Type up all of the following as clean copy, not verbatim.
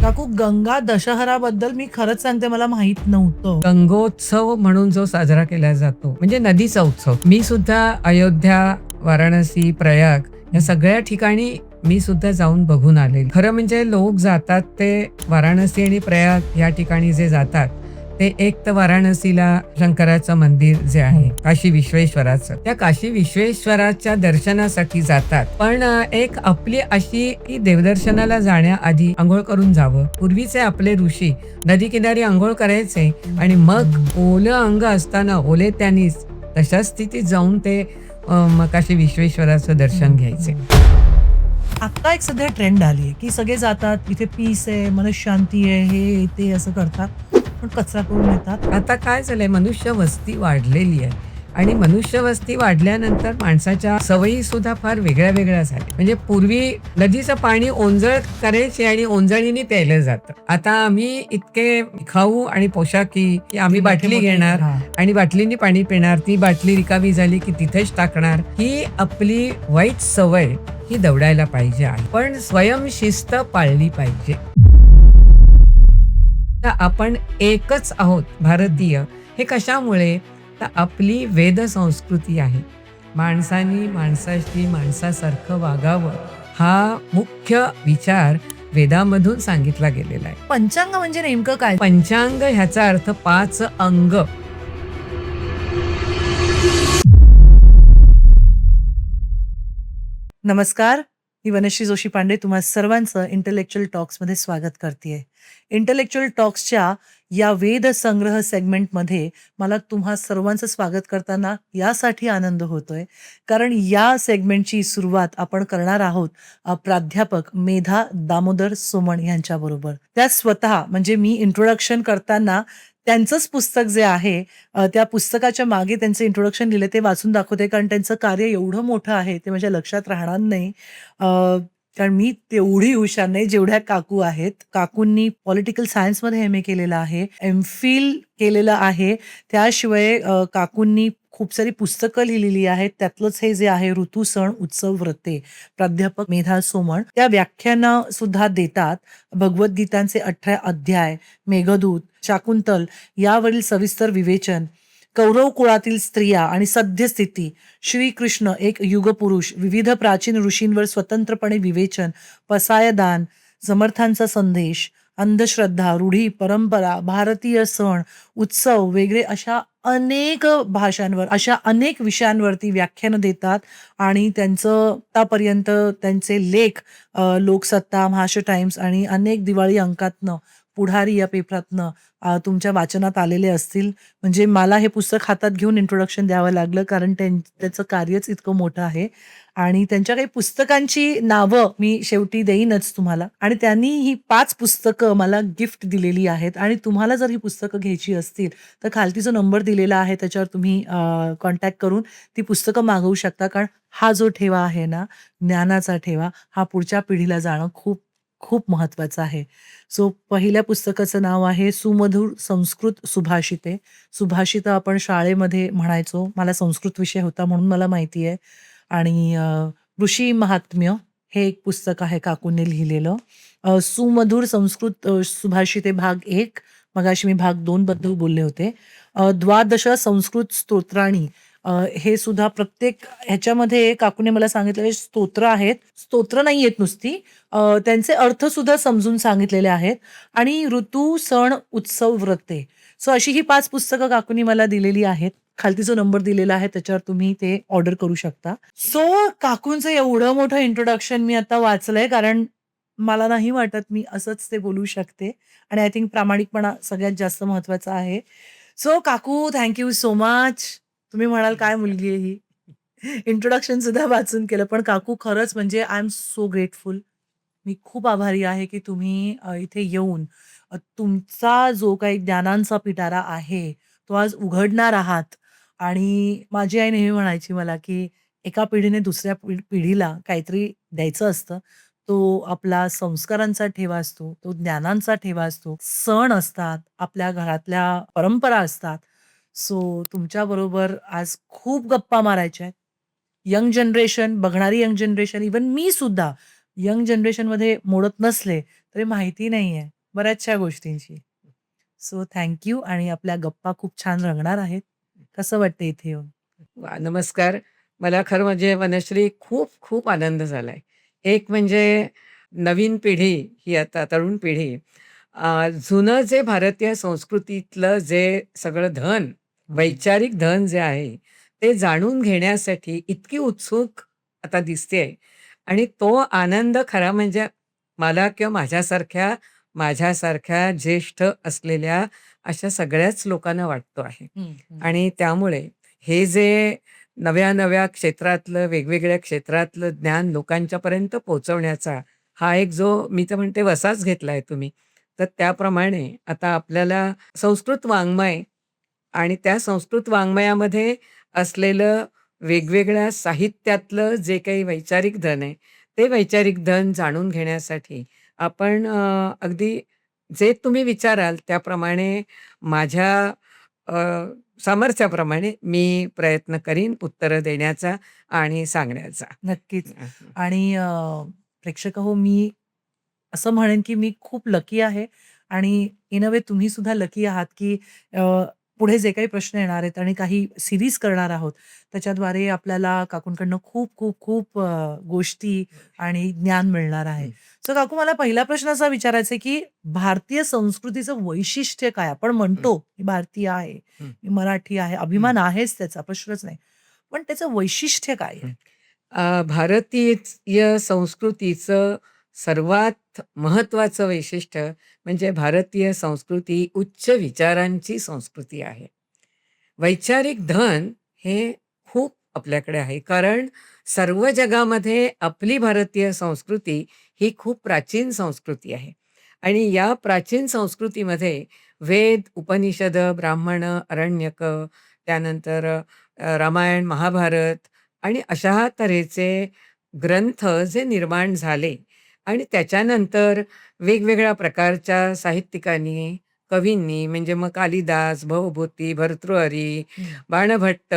काकू, गंगा दशहराबद्दल मी खरंच सांगते, मला माहित नव्हतं. गंगोत्सव म्हणून जो साजरा केला जातो म्हणजे नदीचा उत्सव. मी सुद्धा अयोध्या, वाराणसी, प्रयाग या सगळ्या ठिकाणी मी सुद्धा जाऊन बघून आले. खरं म्हणजे लोक जातात ते वाराणसी आणि प्रयाग या ठिकाणी जे जातात ते एक तर वाराणसीला शंकराचं मंदिर जे आहे काशी विश्वेश्वराचं, त्या काशी विश्वेश्वराच्या दर्शनासाठी जातात. पण एक आपली अशी की देवदर्शनाला जाण्याआधी आंघोळ करून जावं. पूर्वीचे आपले ऋषी नदीकिनारी अंघोळ करायचे आणि मग ओलं अंग असताना ओले त्यांनीच तशा स्थितीत जाऊन ते काशी विश्वेश्वराचं दर्शन घ्यायचे. आता एक सध्या ट्रेंड आली आहे, की सगळे जातात, इथे पीस आहे, मनशांती आहे, हे ते असं करतात, पण कचरा करून येतात. आता काय झालंय, मनुष्य वस्ती वाढलेली आहे आणि मनुष्य वस्ती वाढल्यानंतर माणसाच्या सवयी सुद्धा फार वेगळ्या वेगळ्या झाल्या. म्हणजे पूर्वी नदीचं पाणी ओंजळ करायचे आणि ओंजळीने प्यायलं जातं. आता आम्ही इतके खाऊ आणि पोशाखी की आम्ही मोठे बाटली मोठे घेणार हां. आणि बाटलीने पाणी पिणार, ती बाटली रिकामी झाली की तिथेच टाकणार. ही आपली वाईट सवय ही दवडायला पाहिजे आहे, पण स्वयंशिस्त पाळली पाहिजे. तर आपण एकच आहोत भारतीय. हे कशामुळे? तर आपली वेद संस्कृती आहे. माणसानी माणसाशी माणसासारखं वागावं हा मुख्य विचार वेदामधून सांगितला गेलेला आहे. पंचांग म्हणजे नेमकं काय? पंचांग ह्याचा अर्थ 5 अंग. नमस्कार, मी वनश्री जोशी पांडे तुम्हा सर्वांचं इंटेलेक्च्युअल टॉक्समध्ये स्वागत करतेय. इंटेलेक्च्युअल टॉक्सच्या या वेद संग्रह सेगमेंटमध्ये मला तुम्हा सर्वांचं स्वागत करताना यासाठी आनंद होतोय, कारण या सेगमेंटची सुरुवात आपण करणार आहोत प्राध्यापक मेधा दामोदर सोमण यांच्याबरोबर. त्या स्वतः म्हणजे मी इंट्रोडक्शन करताना त्यांचंच पुस्तक जे आहे त्या पुस्तकाच्या मागे त्यांचं इंट्रोडक्शन लिहिलं ते वाचून दाखवते, कारण त्यांचं कार्य एवढं मोठं आहे ते माझ्या लक्षात राहणार नाही. अ, कारण मी तेवढी हुशार नाही जेवढ्या काकू आहेत. काकूंनी पॉलिटिकल सायन्समध्ये एम-ए केलेलं आहे, एम-फिल केलेलं आहे. त्याशिवाय काकूंनी खूप सारी पुस्तकं लिहिलेली आहेत. त्यातलंच हे जे आहे ऋतू, सण, उत्सव, व्रते. प्राध्यापक मेधा सोमण त्या व्याख्यानं सुद्धा देतात. भगवद्गीतांचे 18 अध्याय, मेघदूत, शाकुंतल यावरील सविस्तर विवेचन, कौरव कुळातील स्त्रिया आणि सद्यस्थिती, श्रीकृष्ण एक युगपुरुष, विविध प्राचीन ऋषींवर स्वतंत्रपणे विवेचन, पसायदान, समर्थांचा संदेश, अंधश्रद्धा, रूढी, परंपरा, भारतीय सण, उत्सव वगैरे अशा अनेक भाषांवर, अशा अनेक विषयांवरती व्याख्यानं देतात आणि त्यांचं आतापर्यंत त्यांचे लेख लोकसत्ता, महाराष्ट्र टाइम्स आणि अनेक दिवाळी अंकातनं, पुढारी या पेपरातनं तुमच्या वाचनात आलेले असतील. म्हणजे मला हे पुस्तक हातात घेऊन इंट्रोडक्शन द्यावं लागलं, कारण त्याचं कार्यच इतकं मोठं आहे आणि त्यांच्या काही पुस्तकांची नावं मी शेवटी देईनच तुम्हाला. आणि त्यांनी ही 5 पुस्तकं मला गिफ्ट दिलेली आहेत आणि तुम्हाला जर ही पुस्तकं घ्यायची असतील, तर खालती जो नंबर दिलेला आहे त्याच्यावर तुम्ही कॉन्टॅक्ट करून ती पुस्तकं मागवू शकता. कारण हा जो ठेवा आहे ना, ज्ञानाचा ठेवा, हा पुढच्या पिढीला जाणं खूप, खूप महत्त्वाचं आहे. सो पहिल्या पुस्तकाचं नाव आहे सुमधुर संस्कृत सुभाषिते. सुभाषितं आपण शाळेमध्ये म्हणायचो. मला संस्कृत विषय होता म्हणून मला माहिती आहे. आणि ऋषी महात्म्य हे एक पुस्तक आहे काकूंनी लिहिलेलं. सुमधुर संस्कृत सुभाषिते भाग 1. मगाशी मी भाग 2 बद्दल बोलले होते. द्वादश संस्कृत स्तोत्राणी, हे सुद्धा प्रत्येक ह्याच्यामध्ये काकूने मला सांगितलेले स्तोत्र आहेत. स्तोत्र नाही आहेत नुसती, त्यांचे अर्थ सुद्धा समजून सांगितलेले आहेत आणि ऋतू, सण, उत्सव, व्रते. सो अशी ही 5 पुस्तकं काकूनी मला दिलेली आहेत. खालती जो नंबर दिलेला आहे त्याच्यावर तुम्ही ते ऑर्डर करू शकता. सो काकूंचं एवढं मोठं इंट्रोडक्शन मी आता वाचलंय, कारण मला नाही वाटत मी असंच ते बोलू शकते आणि आय थिंक प्रामाणिकपणा सगळ्यात जास्त महत्वाचा आहे. सो काकू, थँक यू सो मच. तुम्ही म्हणाल काय मुलगी आहे ही? इंट्रोडक्शन सुद्धा वाचून केलं. पण काकू खरंच म्हणजे आय एम सो ग्रेटफुल. मी खूप आभारी आहे, की तुम्ही इथे येऊन तुमचा जो काही ज्ञानांचा पिटारा आहे, तो आज उघडणार आहात. आणि माझी आई नेहमी म्हणायची मला, की एका पिढीने दुसऱ्या पिढीला काहीतरी द्यायचं असतं. तो आपला संस्कारांचा ठेवा असतो, तो ज्ञानांचा ठेवा असतो. सण असतात, आपल्या घरातल्या परंपरा असतात. सो तुमच्याबरोबर आज खूप गप्पा मारायच्या आहेत. यंग जनरेशन, बघणारी यंग जनरेशन, इव्हन मी सुद्धा यंग जनरेशनमध्ये मोडत नसले, तरी माहिती नाहीये बऱ्याचशा गोष्टींची. सो थँक यू आणि आपल्या गप्पा खूप छान रंगणार आहेत. कसं वाटतं इथे येऊन? नमस्कार. मला खरं म्हणजे वनश्री खूप खूप आनंद झालाय. एक म्हणजे नवीन पिढी, ही आता तरुण पिढी जुनं जे भारतीय संस्कृतीतलं जे सगळं धन, वैचारिक धन जे आहे, ते जाणून घेण्यासाठी इतकी उत्सुक आता दिसतेय आणि तो आनंद खरा म्हणजे मला किंवा माझ्यासारख्या ज्येष्ठ असलेल्या अशा सगळ्याच लोकांना वाटतो आहे. हं, हं. आणि त्यामुळे हे जे नव्या-नव्या क्षेत्रातलं, वेगवेगळ्या क्षेत्रातलं ज्ञान लोकांच्यापर्यंत पोहोचवण्याचा हा एक जो मी तर म्हणते वसाच घेतलाय तुम्ही. तर त्याप्रमाणे आता आपल्याला संस्कृत वाङ्मय आणि त्या संस्कृत वाङ्मयामध्ये असलेलं वेगवेगळ्या साहित्यातलं जे काही वैचारिक धन आहे, ते वैचारिक धन जाणून घेण्यासाठी आपण अगदी जे तुम्ही विचाराल त्याप्रमाणे माझ्या अ, सामर्थ्याप्रमाणे मी प्रयत्न करीन उत्तरं देण्याचा आणि सांगण्याचा. नक्कीच. आणि प्रेक्षकहो, मी असं म्हणेन, की मी खूप लकी आहे आणि इन अ वे तुम्ही सुद्धा लकी आहात, की पुढे जे काही प्रश्न येणार आहेत आणि काही सीरीज करणार आहोत, त्याच्याद्वारे आपल्याला काकूंकडनं खूप, खूप, खूप गोष्टी आणि ज्ञान मिळणार आहे. सो काकू, मला पहिला प्रश्न असा विचारायचा आहे, की भारतीय संस्कृतीचं वैशिष्ट्य काय? आपण म्हणतो, मी भारतीय आहे, मी मराठी आहे, अभिमान आहेच त्याचा, प्रश्नच नाही. पण त्याचं वैशिष्ट्य काय आहे? भारतीय संस्कृतीचं सर्वात महत्त्वाचं वैशिष्ट्य म्हणजे भारतीय संस्कृती उच्च विचारांची संस्कृती आहे. वैचारिक धन हे खूप आपल्याकडे आहे. कारण सर्व जगामध्ये आपली भारतीय संस्कृती ही खूप प्राचीन संस्कृती आहे. आणि या प्राचीन संस्कृतीमध्ये वेद, उपनिषदं, ब्राह्मणं, अरण्यकं, त्यानंतर रामायण, महाभारत आणि अशा तऱ्हेचे ग्रंथ जे निर्माण झाले आणि त्याच्यानंतर वेगवेगळ्या प्रकारच्या साहित्यिकांनी, कवींनी म्हणजे मग कालिदास, भवभूती, भर्तृहरी, हं. बाणभट्ट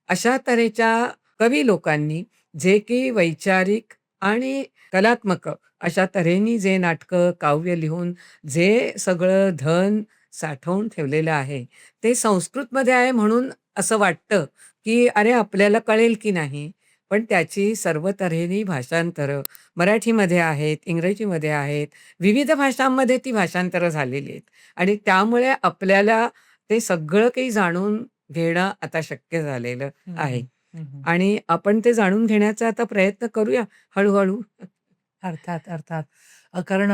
अशा तऱ्हेच्या कवी लोकांनी जे की वैचारिक आणि कलात्मक अशा तऱ्हेने जे नाटकं, काव्य लिहून जे सगळं धन साठवून ठेवलेलं आहे, ते संस्कृतमध्ये आहे म्हणून असं वाटतं, की अरे आपल्याला कळेल की नाही? पण त्याची सर्व तऱ्हेने भाषांतरं मराठीमध्ये आहेत, इंग्रजीमध्ये आहेत, विविध भाषांमध्ये ती भाषांतरं झालेली आहेत आणि त्यामुळे आपल्याला ते सगळं काही जाणून घेणं आता शक्य झालेलं हं, आहे हं. हं, हं. आणि आपण ते जाणून घेण्याचा आता प्रयत्न करूया हळू-हळू. अर्थात, अर्थात. कारण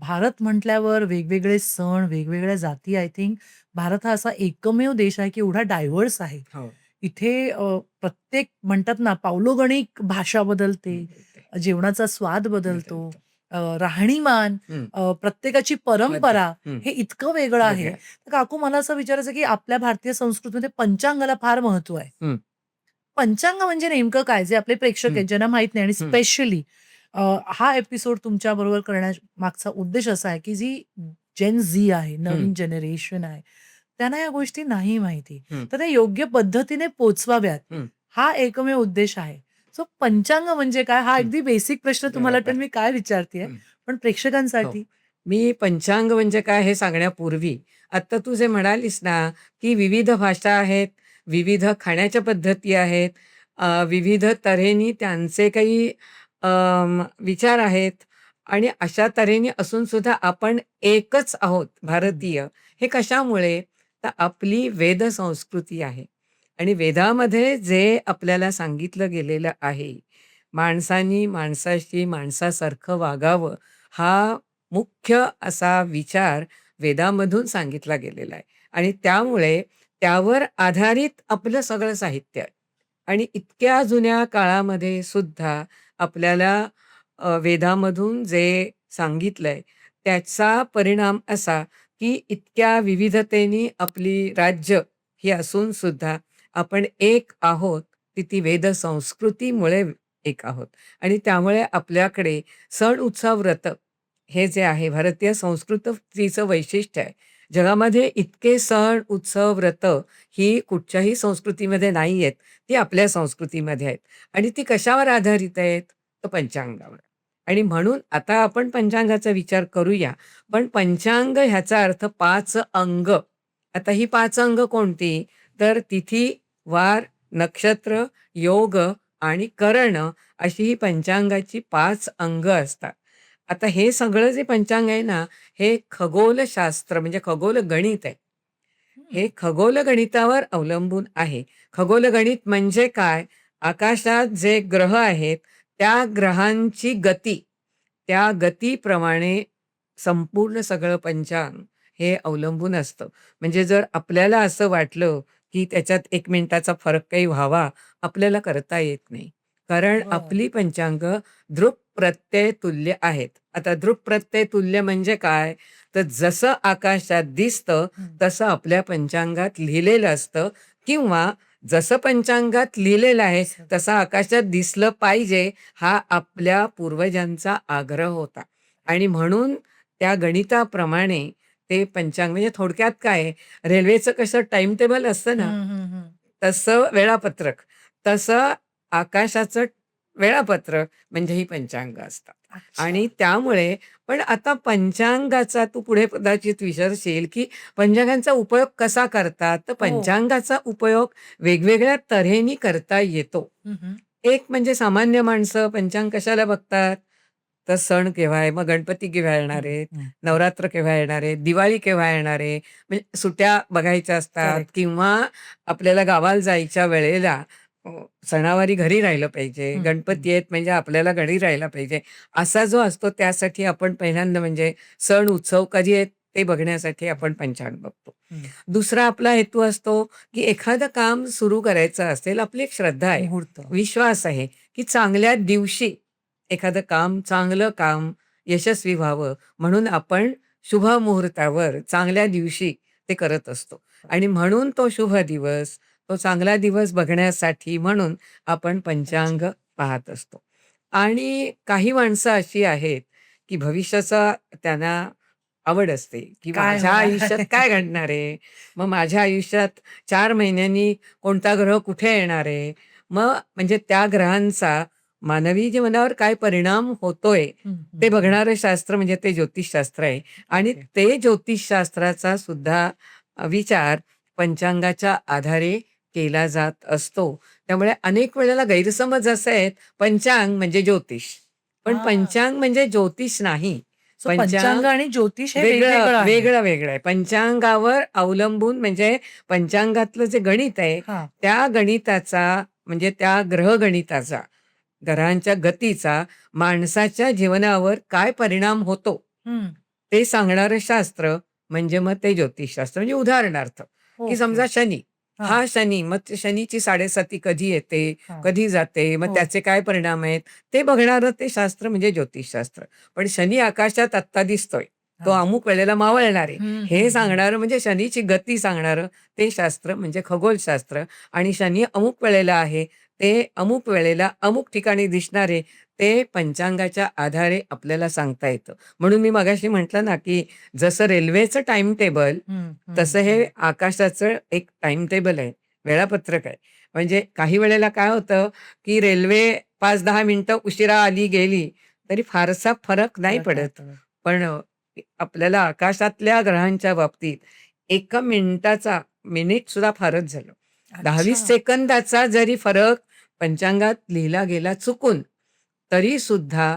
भारत म्हटल्यावर वेगवेगळे सण, वेगवेगळ्या जाती, आय थिंक भारत हा असा एकमेव देश आहे, की एवढा डायव्हर्स आहे. हो. इथे प्रत्येक म्हणतात ना, पावलोगणिक भाषा बदलते, हं. जेवणाचा स्वाद बदलतो, बदलतं. राहणीमान, हं. प्रत्येकाची पद्धत. परंपरा हं. हे इतकं वेगळं आहे. वेगळं. तर काकू, मला असं विचारायचं की आपल्या भारतीय संस्कृतीमध्ये पंचांगाला फार महत्त्व आहे. हं. पंचांग म्हणजे नेमकं काय? जे आपले प्रेक्षक हं. आहेत ज्यांना माहीत नाही आणि हं. स्पेशली हा एपिसोड तुमच्याबरोबर करण्यामागचा उद्देश असा आहे, की जी जेन झी आहे, हं. नवीन जनरेशन आहे, त्यांना या गोष्टी नाही माहिती. हं. तर त्या योग्य पद्धतीने पोहोचवाव्यात, हं. हा एकमेव उद्देश आहे. सो पंचांग म्हणजे काय? हा हं. अगदी बेसिक प्रश्न तुम्हाला वाटेल बरोबर. मी काय विचारतेय, हं. पण हो. प्रेक्षकांसाठी मी पंचांग म्हणजे काय हे सांगण्यापूर्वी, आत्ता तू जे म्हणालीस ना, की विविध भाषा आहेत, विविध खाण्याच्या पद्धती आहेत, विविध तऱ्हेने त्यांचे काही विचार आहेत आणि अशा तऱ्हेने असून सुद्धा आपण एकच आहोत हं, भारतीय. हे कशामुळे? तर आपली वेद संस्कृती आहे आणि वेदामध्ये जे आपल्याला सांगितलं गेलेलं आहे, माणसानी माणसाशी माणसासारखं वागावं, हा मुख्य असा विचार वेदामधून सांगितला गेलेला आहे आणि त्यामुळे त्यावर आधारित आपलं सगळं साहित्य आहे आणि इतक्या जुन्या काळामध्ये सुद्धा आपल्याला वेदामधून जे सांगितलंय त्याचा परिणाम असा, की इतक्या विविधतेने आपली राज्य ही असून सुद्धा आपण एक आहोत, ती वेद संस्कृतीमुळे एक आहोत आणि त्यामुळे आपल्याकडे सण, उत्सव, व्रत हे जे आहे भारतीय संस्कृतीचं वैशिष्ट्य आहे. जगामध्ये इतके सण, उत्सव, व्रत ही कुठच्याही संस्कृतीमध्ये नाही आहेत. ती आपल्या संस्कृतीमध्ये आहेत आणि ती कशावर आधारित आहेत? तर पंचांगावर. आणि म्हणून आता आपण पंचांगाचा विचार करूया. पण पंचांग ह्याचा अर्थ 5 अंग. आता ही 5 अंग कोणती? तर तिथी, वार, नक्षत्र, योग आणि करण अशी ही पंचांगाची 5 अंग असतात. आता हे सगळं जे पंचांग आहे ना, हे खगोलशास्त्र म्हणजे खगोलगणित आहे. हं. हे खगोलगणितावर अवलंबून आहे. खगोलगणित म्हणजे काय? आकाशात जे ग्रह आहेत, त्या ग्रहांची गती, त्या गतीप्रमाणे संपूर्ण सगळं पंचांग हे अवलंबून असतं. म्हणजे जर आपल्याला असं वाटलं, की त्याच्यात 1 मिनिटाचा फरक काही व्हावा, आपल्याला करता येत नाही. कारण बरं. आपली पंचांग दृक् प्रत्यय तुल्य आहेत. आता दृक् प्रत्यय तुल्य म्हणजे काय? तर जसं आकाशात दिसतं, हं. तसं आपल्या पंचांगात लिहिलेलं असतं किंवा जसं पंचांगात लिहिलेलं आहे, तसं. तसं आकाशात दिसलं पाहिजे, हा आपल्या पूर्वजांचा आग्रह होता. आणि म्हणून त्या गणिताप्रमाणे ते पंचांग म्हणजे थोडक्यात काय आहे, रेल्वेचं कसं टाईम टेबल असतं ना, हं, हं, हं. तसं वेळापत्रक, तसं आकाशाचं वेळापत्रक म्हणजे ही पंचांग असतात. अच्छा. आणि त्यामुळे पण आता पंचांगाचा तू पुढे कदाचित विचारशील, की पंचांगाचा उपयोग कसा करतात? तर हो. पंचांगाचा उपयोग वेगवेगळ्या तऱ्हेने करता येतो. हं, हं. एक म्हणजे सामान्य माणसं पंचांग कशाला बघतात? तर सण केव्हा आहे? मग गणपती केव्हा येणार हं, आहेत? हं. नवरात्र केव्हा येणार आहे? दिवाळी केव्हा येणार आहे? म्हणजे सुट्ट्या बघायच्या असतात करेक्ट. किंवा आपल्याला गावाला जायच्या वेळेला अ, सणावारी घरी राहिलं पाहिजे. हं, हं. गणपती आहेत म्हणजे आपल्याला घरी राहायला पाहिजे. असा जो असतो त्यासाठी आपण पहिल्यांदा म्हणजे सण उत्सव कधी आहेत ते बघण्यासाठी आपण पंचांग बघतो. हं. दुसरा आपला हेतू असतो, की एखादं काम सुरू करायचं असेल, आपली एक श्रद्धा आहे, मुहूर्त. विश्वास आहे, की चांगल्या दिवशी एखादं काम, चांगलं काम यशस्वी व्हावं म्हणून आपण शुभ मुहूर्तावर चांगल्या दिवशी ते करत असतो. आणि म्हणून तो शुभ दिवस, तो चांगला दिवस बघण्यासाठी म्हणून आपण अच्छा. पंचांग पाहत असतो. आणि काही माणसं अशी आहेत, की भविष्याचा त्यांना आवड असते, की काय माझ्या होणार आयुष्यात आहे? काय घडणार आहे? मग माझ्या आयुष्यात 4 महिन्यांनी कोणता ग्रह कुठे येणार आहे? मग म्हणजे त्या ग्रहांचा मानवी जीवनावर काय परिणाम होतोय, हं, ते हं, हं. बघणारं शास्त्र म्हणजे ते ज्योतिषशास्त्र आहे. आणि ओके. ते ज्योतिषशास्त्राचा सुद्धा विचार पंचांगाच्या आधारे केला जात असतो. त्यामुळे अनेक वेळेला गैरसमज असे आहेत, पंचांग म्हणजे ज्योतिष. पण हां. पंचांग म्हणजे ज्योतिष नाही. सो पंचांग पंचांग आणि ज्योतिष हे वेगळं, वेगवेगळं आहे. वेगळं आहे. पंचांगावर अवलंबून म्हणजे पंचांगातलं जे गणित आहे, हां. त्या गणिताचा म्हणजे त्या ग्रहगणिताचा, ग्रहांच्या गतीचा माणसाच्या जीवनावर काय परिणाम होतो, हं. ते सांगणारं शास्त्र म्हणजे मग ते ज्योतिषशास्त्र. म्हणजे उदाहरणार्थ, की ओके. समजा शनी, हां, हा शनी, मग ते शनीची 7.5 कधी येते, हां. कधी जाते, मग हो. त्याचे काय परिणाम आहेत, ते बघणारं ते शास्त्र म्हणजे ज्योतिषशास्त्र. पण शनी आकाशात आत्ता दिसतोय, तो हां. अमुक वेळेला मावळणार आहे, हं, हे हं, हं. सांगणारं म्हणजे शनीची गती सांगणारं ते शास्त्र म्हणजे खगोलशास्त्र. आणि शनी अमुक वेळेला आहे, ते अमुक वेळेला अमुक ठिकाणी दिसणारे ते पंचांगाच्या आधारे आपल्याला सांगता येतं. म्हणून मी मगाशी म्हटलं ना, की जसं रेल्वेचं टाईम टेबल, हं, हं, तसं हे हं. आकाशाचं एक टाईम टेबल आहे, वेळापत्रक आहे. म्हणजे काही वेळेला काय होतं, की रेल्वे 5-10 मिनिटं उशिरा आली, गेली, तरी फारसा फरक नाही फरक नाही पडत. पडत. पण आपल्याला आकाशातल्या ग्रहांच्या बाबतीत 1 मिनिटाचा, मिनिटसुद्धा फारच झालं. अच्छा. 10-20 सेकंदाचा जरी फरक पंचांगात लिहिला गेला चुकून, तरीसुद्धा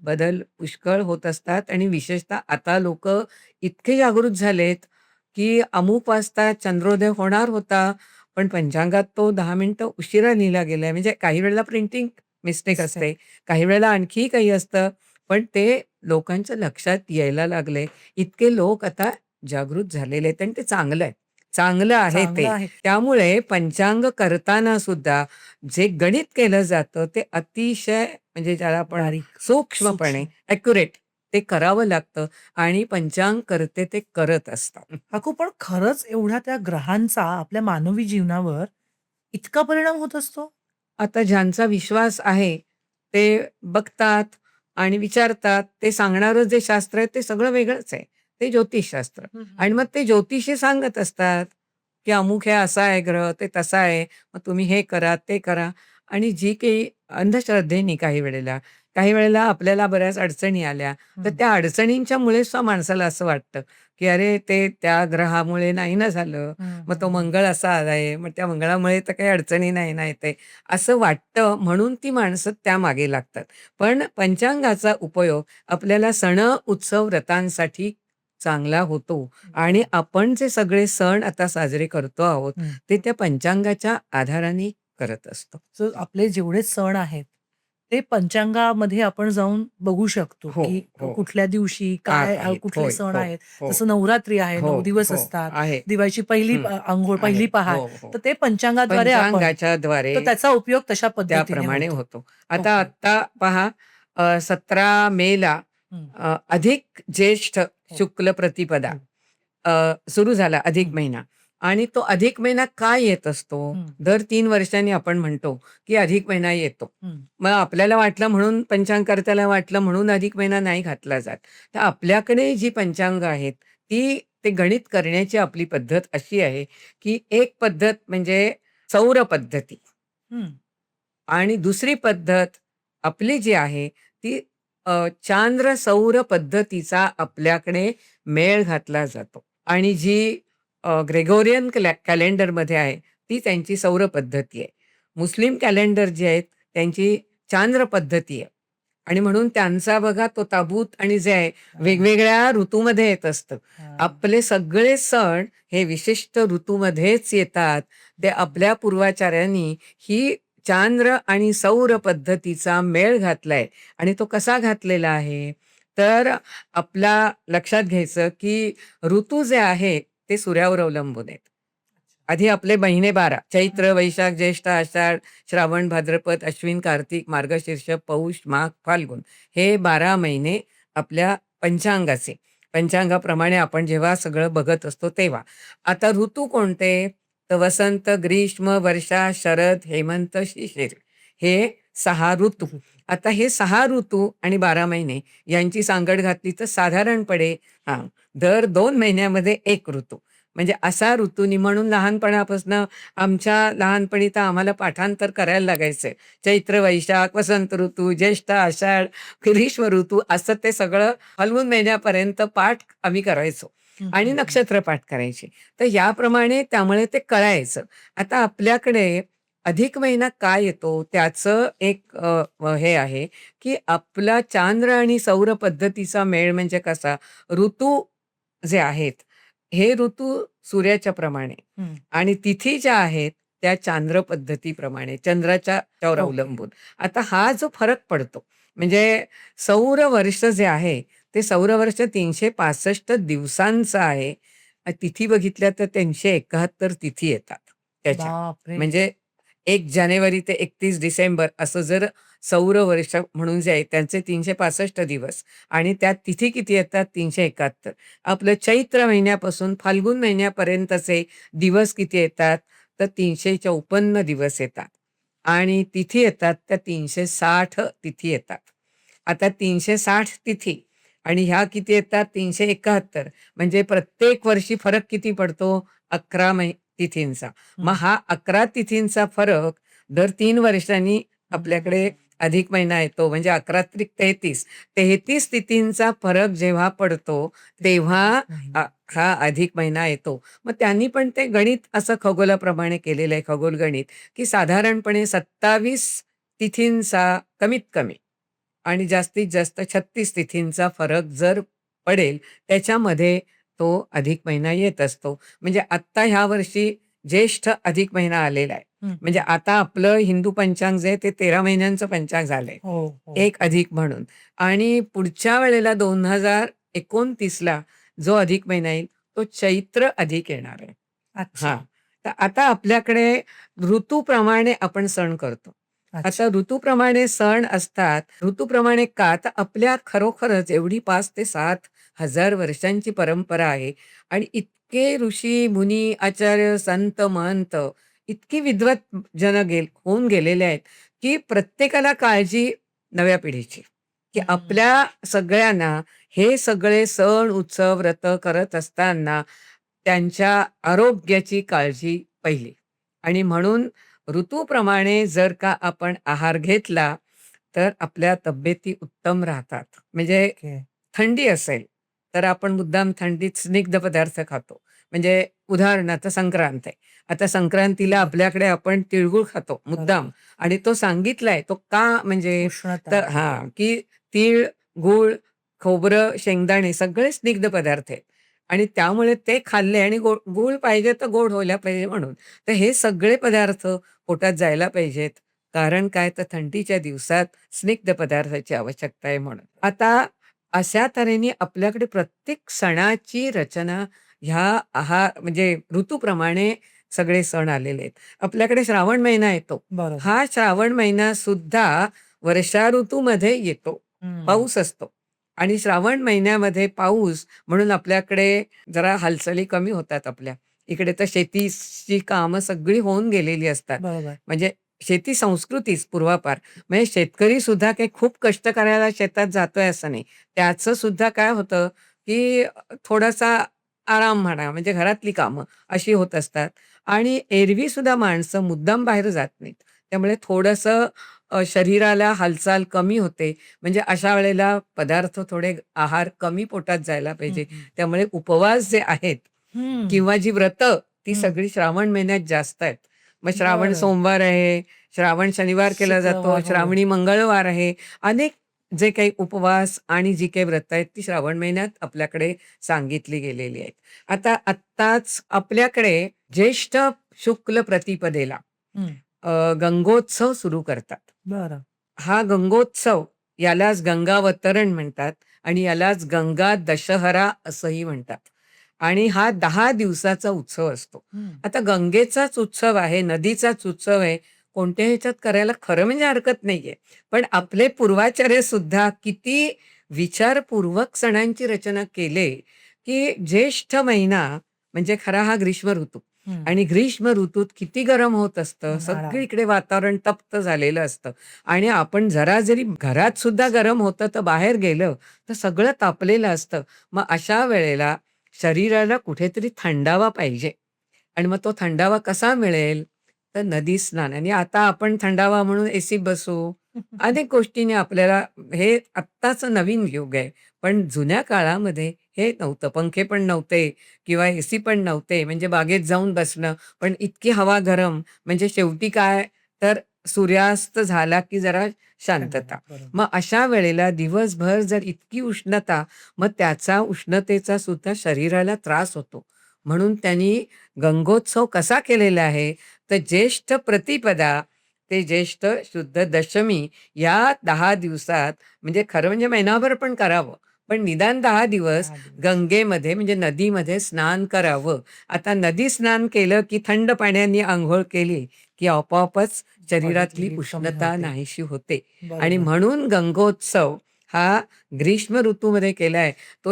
बदल पुष्कळ होत असतात. आणि विशेषतः आता लोकं इतके जागृत झालेत, की अमुक वाजता चंद्रोदय होणार होता, पण पंचांगात तो 10 मिनिटं उशिरा लिहिला गेलाय. म्हणजे काही वेळेला प्रिंटिंग मिस्टेक मिस्टेक. असते, काही वेळेला आणखी काही असतं, पण ते लोकांच्या लक्षात यायला लागलंय. इतके लोक आता जागृत झालेले आहेत आणि ते चांगलं आहे. चांगलं आहे चांगलं ते. आहे. त्यामुळे पंचांग करताना सुद्धा जे गणित केलं जातं ते अतिशय म्हणजे ज्याला आपण बारीक, सूक्ष्मपणे सूक्ष्म. ॲक्युरेट ते करावं लागतं आणि पंचांग करते ते करत असतात. काकू पण खरंच एवढ्या त्या ग्रहांचा आपल्या मानवी जीवनावर इतका परिणाम होत असतो? आता ज्यांचा विश्वास आहे, ते बघतात आणि विचारतात. ते सांगणारं जे शास्त्र आहे, ते सगळं वेगळंच आहे. ते ज्योतिषशास्त्र. हं, हं, आणि मग हं. ते ज्योतिषी सांगत असतात, की अमुक हे असा आहे ग्रह, ते तसा आहे. मग तुम्ही हे करा, ते करा. आणि जी काही अंधश्रद्धेने काही वेळेला काही वेळेला आपल्याला बऱ्याच अडचणी आल्या, तर हं, त्या अडचणींच्या मुळे सुद्धा माणसाला असं वाटतं, की अरे ते त्या ग्रहामुळे नाही ना झालं. हं, मग हं, तो हं. मंगळ असा आलाय, मग त्या मंगळामुळे तर काही अडचणी नाही ना येते. असं वाटतं म्हणून ती माणसं त्यामागे लागतात. पण पंचांगाचा उपयोग आपल्याला सण, उत्सव, व्रतांसाठी चांगला होतो आणि बरोबर. आपण जे सगळे सण आता साजरे करतो आहोत, हं. ते त्या पंचांगाच्या आधाराने करत असतो. सो आपले जेवढे सण आहेत, ते पंचांगामध्ये आपण जाऊन बघू शकतो, हो, की हो. कुठल्या दिवशी काय आहेत. कुठले होय, सण हो, आहेत. हो, जसं नवरात्री आहे, हो, 9 दिवस हो. असतात. आहे. दिवाळीची पहिली हं. अंघोळ, आहे. पहिली पहाट. हो, हो. तर ते पंचांगाद्वारे आपण पंचांगाच्याद्वारे तर त्याचा उपयोग तशा पद्धतीने त्याप्रमाणे होतो. होतो. आता ओके. आत्ता पहा 17 मेला हं. अधिक ज्येष्ठ हो, शुक्ल प्रतिपदा हो. सुरू झाला अधिक हं, महिना आणि तो अधिक महिना का येत असतो? हं, दर 3 वर्षांनी आपण म्हणतो, की अधिक महिना येतो. हं. मग आपल्याला वाटलं म्हणून पंचांगकर्त्याला वाटलं म्हणून अधिक महिना नाही घातला जात. तर आपल्याकडे जी पंचांग आहेत, ते गणित करण्याची आपली पद्धत अशी आहे, की एक पद्धत म्हणजे सौर पद्धती हं. आणि दुसरी पद्धत आपली जी आहे ती चांद्र सौर पद्धतीचा आपल्याकडे मेळ घातला जातो आणि जी ग्रेगोरियन कॅलेंडरमध्ये आहे ती त्यांची सौर पद्धती आहे. मुस्लिम कॅलेंडर जे आहेत त्यांची चांद्र पद्धती आहे आणि म्हणून त्यांचा बघा तो ताबूत आणि जे आहे हां, वेगवेगळ्या ऋतूमध्ये येत असतं. हां. आपले सगळे सण हे विशिष्ट ऋतूमध्येच येतात. ते आपल्या पूर्वाचार्यांनी ही चांद्र आणि सौर पद्धतीचा मेळ घातलाय आणि तो कसा घातलेला आहे? तर आपला लक्षात घ्यायचं, की ऋतू जे आहे ते सूर्यावर अवलंबून आहेत. आधी आपले महिने 12 हं, चैत्र, वैशाख, ज्येष्ठ, आषाढ, श्रावण, भाद्रपद, अश्विन, कार्तिक, मार्गशीर्ष, पौष, माघ, फाल्गुन हे 12 महिने आपल्या पंचांगाचे. पंचांगाप्रमाणे आपण जेव्हा सगळं बघत असतो तेव्हा. आता ऋतू कोणते? तर वसंत, ग्रीष्म, वर्षा, शरद, हेमंत, शिशिर हे 6 ऋतू. ऋतू. आता हे 6 ऋतू आणि 12 महिने यांची सांगड घातली तर साधारणपणे हां, दर 2 महिन्यामध्ये 1 ऋतू. म्हणजे असा ऋतूनी म्हणून लहानपणापासून आमच्या लहानपणी तर आम्हाला पाठांतर करायला लागायचं. चैत्र, वैशाख, वसंत ऋतू, ज्येष्ठ, आषाढ, ग्रीष्म ऋतू असं ते सगळं फाल्गुन महिन्यापर्यंत पाठ आम्ही करायचो हं, आणि हं, हं. नक्षत्र पाठ करायची. तर याप्रमाणे त्यामुळे ते कळायचं. आता आपल्याकडे अधिक महिना का येतो? त्याचं एक हे आहे, की आपला चांद्र आणि सौर पद्धतीचा मेळ म्हणजे कसा? ऋतू जे आहेत, हे ऋतू सूर्याच्या प्रमाणे हं. आणि तिथी ज्या आहेत, त्या चांद्र पद्धतीप्रमाणे चंद्राच्या च्यावर ओके. अवलंबून. आता हा जो फरक पडतो, म्हणजे सौर वर्ष जे आहे, ते सौर वर्ष 365 दिवसांचं आहे. तिथी बघितल्या तर 371 तिथी येतात त्याच्या. बापरे! म्हणजे 1 जानेवारी ते 31 डिसेंबर असं जर सौर वर्ष म्हणून जे आहे त्यांचे 365 दिवस आणि त्यात तिथी किती येतात 371. आपलं चैत्र महिन्यापासून फाल्गुन महिन्यापर्यंतचे दिवस किती येतात तर 354 दिवस येतात आणि तिथी येतात त्या 360 तिथी येतात. आता 360 तिथी आणि ह्या किती येतात 371 म्हणजे प्रत्येक वर्षी फरक किती पडतो 11 तिथींचा. मग हं. हा 11 तिथींचा फरक दर 3 वर्षांनी हं, हं, आपल्याकडे हं. हं. अधिक महिना येतो. म्हणजे 11 त्रिक 33. 33 तिथींचा फरक जेव्हा पडतो, ते तेव्हा अधिक अ, महिना. हा अधिक महिना येतो. मग त्यांनी पण ते गणित असं खगोलाप्रमाणे केलेलं आहे, खगोल गणित, की साधारणपणे 27 तिथींचा कमीत कमी आणि जास्तीत जास्त 36 तिथींचा फरक जर पडेल, त्याच्यामध्ये तो अधिक महिना येत असतो. म्हणजे आत्ता ह्या वर्षी ज्येष्ठ अधिक महिना आलेला आहे. हं, म्हणजे हं. आता आपलं हिंदू पंचांग जे आहे ते 13 महिन्यांचं पंचांग झालंय. हो, हो. एक अधिक म्हणून आणि पुढच्या वेळेला 2029ला जो अधिक महिना येईल, तो चैत्र अधिक येणार आहे. हां. अच्छा, तर आता आपल्याकडे ऋतूप्रमाणे आपण सण करतो. अच्छा. आता ऋतूप्रमाणे सण असतात. ऋतूप्रमाणे का? तर आपल्या खरोखरच एवढी 5 ते 7 हजार वर्षांची परंपरा आहे आणि इतके ऋषी, मुनी, आचार्य, संत, महंत इतकी विद्वत जन होऊन गेलेले आहेत, की प्रत्येकाला काळजी नव्या पिढीची, की हं. आपल्या सगळ्यांना हे सगळे सण, उत्सव, व्रत करत असताना त्यांच्या आरोग्याची काळजी पहिली आणि म्हणून ऋतूप्रमाणे जर का आपण आहार घेतला, तर आपल्या तब्येती उत्तम राहतात. म्हणजे ओके. थंडी असेल, तर आपण मुद्दाम थंडीत स्निग्ध पदार्थ खातो. म्हणजे उदाहरणार्थ संक्रांत आहे. आता संक्रांतीला बरं. आपल्याकडे आपण तिळगुळ खातो मुद्दाम बरोबर. आणि तो सांगितलाय तो का म्हणजे उष्णता. तर हां, की तीळ, गूळ, खोबरं, शेंगदाणे सगळे स्निग्ध पदार्थ आहेत आणि त्यामुळे ते खाल्ले आणि गूळ पाहिजे तर गोड व्हायला पाहिजे म्हणून. तर हे सगळे पदार्थ पोटात जायला पाहिजेत. कारण काय तर थंडीच्या दिवसात स्निग्ध पदार्थाची आवश्यकता आहे म्हणून. आता अशा तऱ्हेने आपल्याकडे प्रत्येक सणाची रचना ह्या म्हणजे ऋतूप्रमाणे सगळे सण आलेले आहेत. आपल्याकडे श्रावण महिना येतो. बरोबर. हा श्रावण महिना सुद्धा वर्षा ऋतूमध्ये येतो. हं. पाऊस असतो आणि श्रावण महिन्यामध्ये पाऊस म्हणून आपल्याकडे जरा हालचाली कमी होतात आपल्या. इकडे तर शेतीची कामं सगळी होऊन गेलेली असतात. बरोबर. म्हणजे शेती संस्कृतीच पूर्वापार. म्हणजे शेतकरी सुद्धा काही खूप कष्ट करायला शेतात जातोय असं नाही. त्याचं सुद्धा काय होतं, की थोडासा आराम म्हणा, म्हणजे घरातली कामं अशी होत असतात आणि एरवी सुद्धा माणसं मुद्दाम बाहेर जात नाहीत. त्यामुळे थोडंसं शरीराला हालचाल कमी होते. म्हणजे अशा वेळेला पदार्थ थोडे आहार कमी पोटात जायला हं, पाहिजे. हं. त्यामुळे उपवास जे आहेत हं, किंवा जी व्रतं ती हं. सगळी श्रावण महिन्यात जास्त आहेत. मग श्रावण बरं. सोमवार आहे, श्रावण शनिवार केला जातो, शुक्रवार. हो. श्रावणी मंगळवार आहे. अनेक जे काही उपवास आणि जी काही व्रतं आहेत ती श्रावण महिन्यात आपल्याकडे सांगितली गेलेली आहेत. आता आत्ताच आपल्याकडे ज्येष्ठ शुक्ल प्रतिपदेला हं. गंगोत्सव सुरू करतात. बरं. हा गंगोत्सव यालाच गंगावतरण म्हणतात आणि यालाच गंगा दशहरा असंही म्हणतात. आणि हा 10 दिवसाचा उत्सव असतो. हं. आता गंगेचाच उत्सव आहे, नदीचाच उत्सव आहे. कोणत्याही ह्याच्यात करायला खरं म्हणजे हरकत नाहीये. पण आपले पूर्वाचार्य सुद्धा किती विचारपूर्वक सणांची रचना केले, की ज्येष्ठ महिना म्हणजे खरा हा ग्रीष्म ऋतू हं. आणि ग्रीष्म ऋतूत किती गरम होत असतं. उन्हाळा. सगळीकडे वातावरण तप्त झालेलं असतं आणि आपण जरा जरी घरात सुद्धा गरम होतं, तर बाहेर गेलं तर सगळं तापलेलं असतं. मग अशा वेळेला शरीराला कुठेतरी थंडावा पाहिजे आणि मग तो थंडावा कसा मिळेल? तर नदी स्नान आणि आता आपण थंडावा म्हणून एसीत बसू. अनेक गोष्टींनी आपल्याला हे आत्ताचं नवीन युग आहे. पण जुन्या काळामध्ये हे नव्हतं. पंखे पण नव्हते किंवा एसी पण नव्हते. म्हणजे बागेत जाऊन बसणं. पण इतकी हवा गरम म्हणजे शेवटी काय तर सूर्यास्त झाला की जरा शांतता. थंडावा. बरोबर. मग अशा वेळेला दिवसभर जर इतकी उष्णता मग त्याचा उष्णतेचा सुद्धा शरीराला त्रास होतो. म्हणून त्यांनी गंगोत्सव कसा केलेला आहे, तर ज्येष्ठ प्रतिपदा ते ज्येष्ठ शुद्ध दशमी या 10 दिवसात म्हणजे खरं म्हणजे महिनाभर पण करावं. पण निदान 10 दिवस 10 दिवस. गंगेमध्ये म्हणजे नदीमध्ये स्नान करावं. आता नदी स्नान केलं की थंड पाण्याने अंघोळ केली, की आपोआपच बॉडीची शरीरातली हीट कमी उष्णता होते. नाहीशी होते. आणि बरोबर. म्हणून गंगोत्सव हा ग्रीष्म ऋतूमध्ये केलाय. तो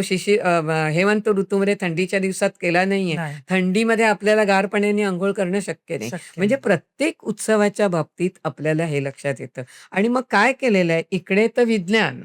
हेमंत ऋतूमध्ये थंडीच्या दिवसात केला नाहीये. नाही. थंडीमध्ये आपल्याला गार पाण्याने अंघोळ करणं शक्य नाही. शक्य म्हणजे नाही. प्रत्येक उत्सवाच्या बाबतीत आपल्याला हे लक्षात येतं. आणि मग काय केलेलं आहे, इकडे तर विज्ञान,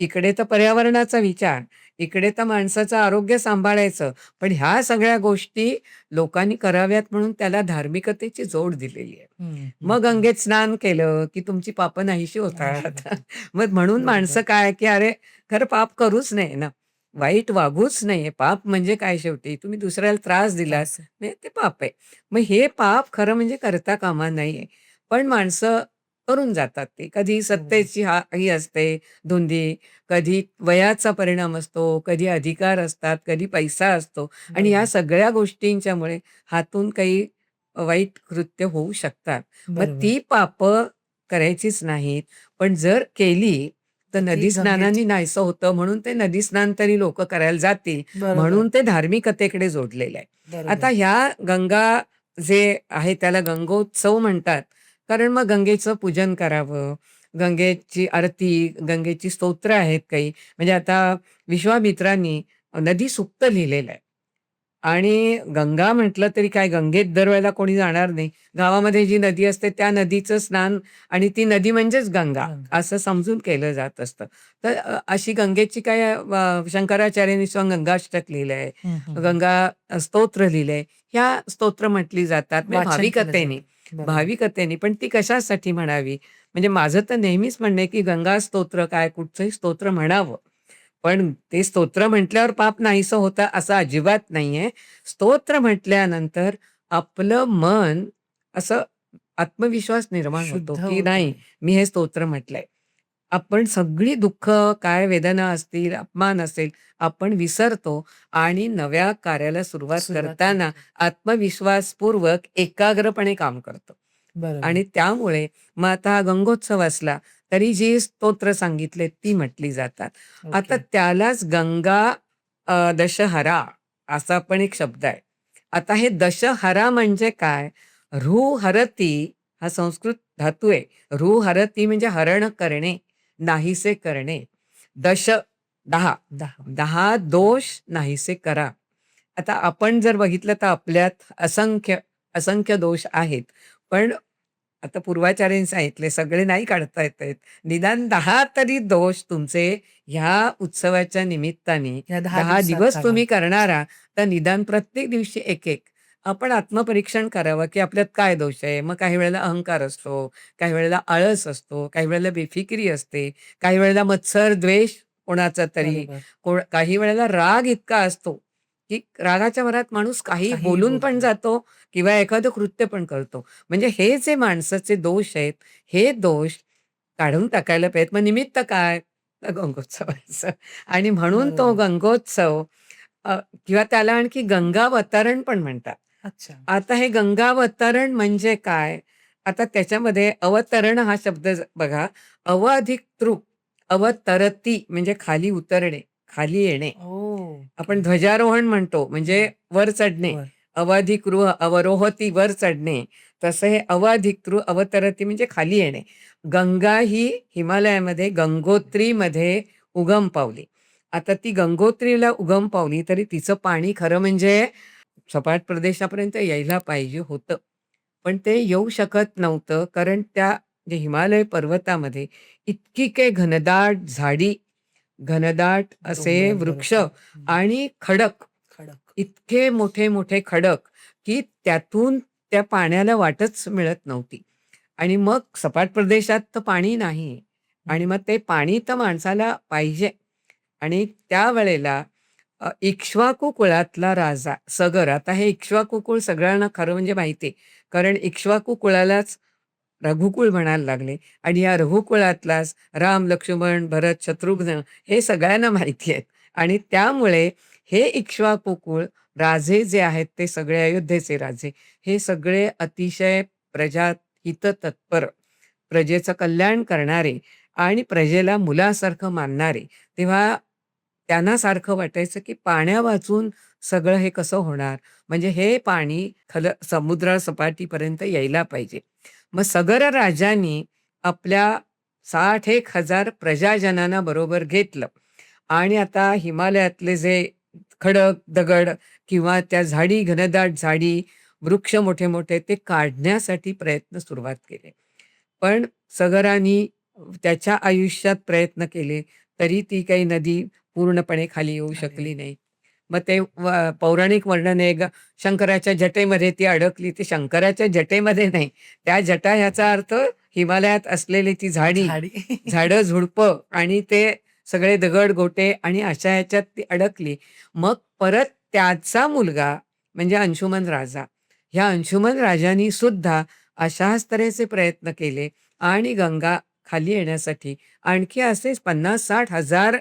इकडे तर पर्यावरणाचा विचार, इकडे तर माणसाचं आरोग्य सांभाळायचं. पण ह्या सगळ्या गोष्टी लोकांनी कराव्यात म्हणून त्याला धार्मिकतेची जोड दिलेली आहे. हं, हं, मग हं. गंगेत स्नान केलं, की तुमची पापं नाहीशी नाहीशी होतात. होते. मग म्हणून बरोबर. माणसं काय, की अरे खरं पाप करूच नये ना. वाईट वागूच नाहीये. पाप म्हणजे काय शेवटी? तुम्ही दुसऱ्याला त्रास दिलात, त्रास आहे. म्हणजे ते पाप आहे. मग हे पाप खरं म्हणजे करता कामा नये. पण माणसं करून जातात ते. कधी बरोबर. सत्तेची ही असते धुंदी, कधी वयाचा परिणाम असतो, कधी अधिकार असतात, कधी पैसा असतो आणि या बरोबर. सगळ्या गोष्टींच्यामुळे हातून काही वाईट कृत्य होऊ शकतात. मग बरोबर. ती पापं करायचीच नाहीत. पण जर केली, तर तर ती नदी गंगेची. स्नानाने नाहीसं होतं म्हणून ते नदी स्नान तरी लोकं करायला जातील, बरोबर. म्हणून ते धार्मिकतेकडे जोडलेलं आहे. आता बरोबर. ह्या गंगा जे आहे त्याला गंगोत्सव म्हणतात. कारण मग गंगेचं पूजन करावं, गंगेची आरती, गंगेची स्तोत्र आहेत काही. म्हणजे आता विश्वामित्रांनी नदी सुक्त लिहिलेलं आहे. आणि गंगा म्हटलं तरी काय गंगेत दरवेळेला कोणी जाणार नाही. गावामध्ये जी नदी असते त्या नदीचं स्नान आणि ती नदी म्हणजेच गंगा गंगा. असं समजून केलं जात असतं. तर अशी गंगेची काय शंकराचार्यांनी स्वयं गंगाष्टक लिहिलंय, हं, हं, हं. गंगा स्तोत्र लिहिलंय. ह्या स्तोत्र म्हटली जातात म्हणजे वाचन केलं भाविकतेने. जातं. बरोबर. भाविकतेने पण ती कशासाठी म्हणावी? म्हणजे माझं तर नेहमीच म्हणणं आहे, की गंगा स्तोत्र काय कुठचंही स्तोत्र म्हणावं. पण ते स्तोत्र म्हटल्यावर पाप नाहीसं होतं असं अजिबात नाहीये. स्तोत्र म्हटल्यानंतर आपलं मन असं आत्मविश्वास निर्माण होतो, शुद्ध की नाही होतं. मी हे स्तोत्र म्हटलंय. आपण सगळी दुःख, काय वेदना असतील, अपमान असेल, आपण विसरतो आणि नव्या कार्याला सुरुवात सुरुवात करताना करतो. आत्मविश्वासपूर्वक एकाग्रपणे काम करतो. बरोबर. आणि त्यामुळे मग आता हा गंगोत्सव असला, तरी जी स्तोत्र सांगितले ती म्हटली जातात. आता ओके. त्यालाच गंगा दशहरा असा पण एक शब्द आहे. आता हे दशहरा म्हणजे काय? हरती हा संस्कृत धातू आहे. हरती म्हणजे हरण करणे, नाहीसे करणे. दश 10 10. 10 दोष नाहीसे करा. आता आपण जर बघितलं तर आपल्यात असंख्य दोष आहेत. पण आता पूर्वाचार्यांनी सांगितले सगळे नाही काढता येत आहेत. निदान 10 तरी दोष तुमचे ह्या उत्सवाच्या निमित्ताने या 10 10 दिवसात दिवस काढा. तुम्ही करणारा, तर निदान प्रत्येक दिवशी एक-एक आपण आत्मपरीक्षण करावं, की आपल्यात काय दोष आहे. मग काही वेळेला अहंकार असतो, काही वेळेला आळस असतो, काही वेळेला बेफिकिरी असते, काही वेळेला मत्सर, द्वेष कोणाचा तरी, बरोबर. काही वेळेला राग इतका असतो, की रागाच्या भरात माणूस काहीही काहीही बोलून पण बोलतो. जातो किंवा एखादं कृत्य पण करतो. म्हणजे हे जे माणसाचे दोष आहेत, हे दोष काढून टाकायला पाहिजेत. मग निमित्त काय? तर गंगोत्सवाचं आणि म्हणून तो बरोबर. गंगोत्सव अ, किंवा त्याला आणखी गंगावतरण पण म्हणतात. अच्छा. आता हे गंगावतरण म्हणजे काय? आता त्याच्यामध्ये अवतरण हा शब्द बघा. अधिक तृ, अवतरती म्हणजे खाली उतरणे, खाली येणे. ओके. आपण ध्वजारोहण म्हणतो म्हणजे हं. वर चढणे. वर. अवधिकृ अवरोहती वर चढणे. तसं हे अवधिकृ अवतरती म्हणजे खाली येणे. गंगा ही हिमालयामध्ये गंगोत्रीमध्ये उगम पावली. आता ती गंगोत्रीला उगम पावली तरी तिचं पाणी खरं म्हणजे सपाट प्रदेशापर्यंत यायला पाहिजे होतं. पण ते येऊ शकत नव्हतं कारण त्या जे हिमालय पर्वतामध्ये इतकी काही घनदाट झाडी, घनदाट असे डोंगर वृक्ष बरोबर. हं. आणि खडक, खडक. इतके मोठे-मोठे खडक, की त्यातून त्या पाण्याला वाटच मिळत नव्हती. आणि मग सपाट प्रदेशात तर पाणी नाही आणि हं. मग ते पाणी तर माणसाला पाहिजे आणि त्यावेळेला इक्ष्वाकू कुळातला राजा सगर. आता हे इक्ष्वाकू कुळ सगळ्यांना खरं म्हणजे माहिती आहे. कारण इक्ष्वाकू कुळालाच रघुकुळ म्हणायला लागले आणि या रघुकुळातलाच राम, लक्ष्मण, भरत, शत्रुघ्न हे सगळ्यांना माहिती आहेत आणि त्यामुळे हे इक्ष्वाकू कुळ राजे जे आहेत ते सगळे अयोध्येचे राजे, हे सगळे अतिशय प्रजाहिततत्पर, प्रजेचं कल्याण करणारे आणि प्रजेला मुलासारखं मानणारे. तेव्हा त्यांना सारखं वाटायचं, की पाण्यावाचून सगळं हे कसं होणार? म्हणजे हे पाणी समुद्र सपाटीपर्यंत यायला पाहिजे. मग सगर राजांनी आपल्या 60,000 प्रजाजनांना बरोबर घेतलं आणि आता हिमालयातले जे खडक, दगड किंवा त्या झाडी, घनदाट झाडी, वृक्ष मोठे-मोठे ते काढण्यासाठी प्रयत्न सुरुवात केले. पण सगरानी त्याच्या आयुष्यात प्रयत्न केले, तरी ती काही नदी पूर्णपणे खाली येऊ अरे! शकली नाही. मग ते पौराणिक वर्णन आहे शंकराच्या जटेमध्ये ती अडकली. ती शंकराच्या जटेमध्ये नाही. त्या जटा ह्याचा अर्थ हिमालयात असलेली ती झाडी, झाडी. झाडं-झुडपं आणि ते सगळे दगड-गोटे आणि अशा ह्याच्यात ती अडकली. मग परत त्याचा मुलगा म्हणजे अंशुमन राजा. ह्या अंशुमन राजांनी सुद्धा अशाच तऱ्हेचे प्रयत्न केले आणि गंगा खाली येण्यासाठी आणखी असेच 50,000-60,000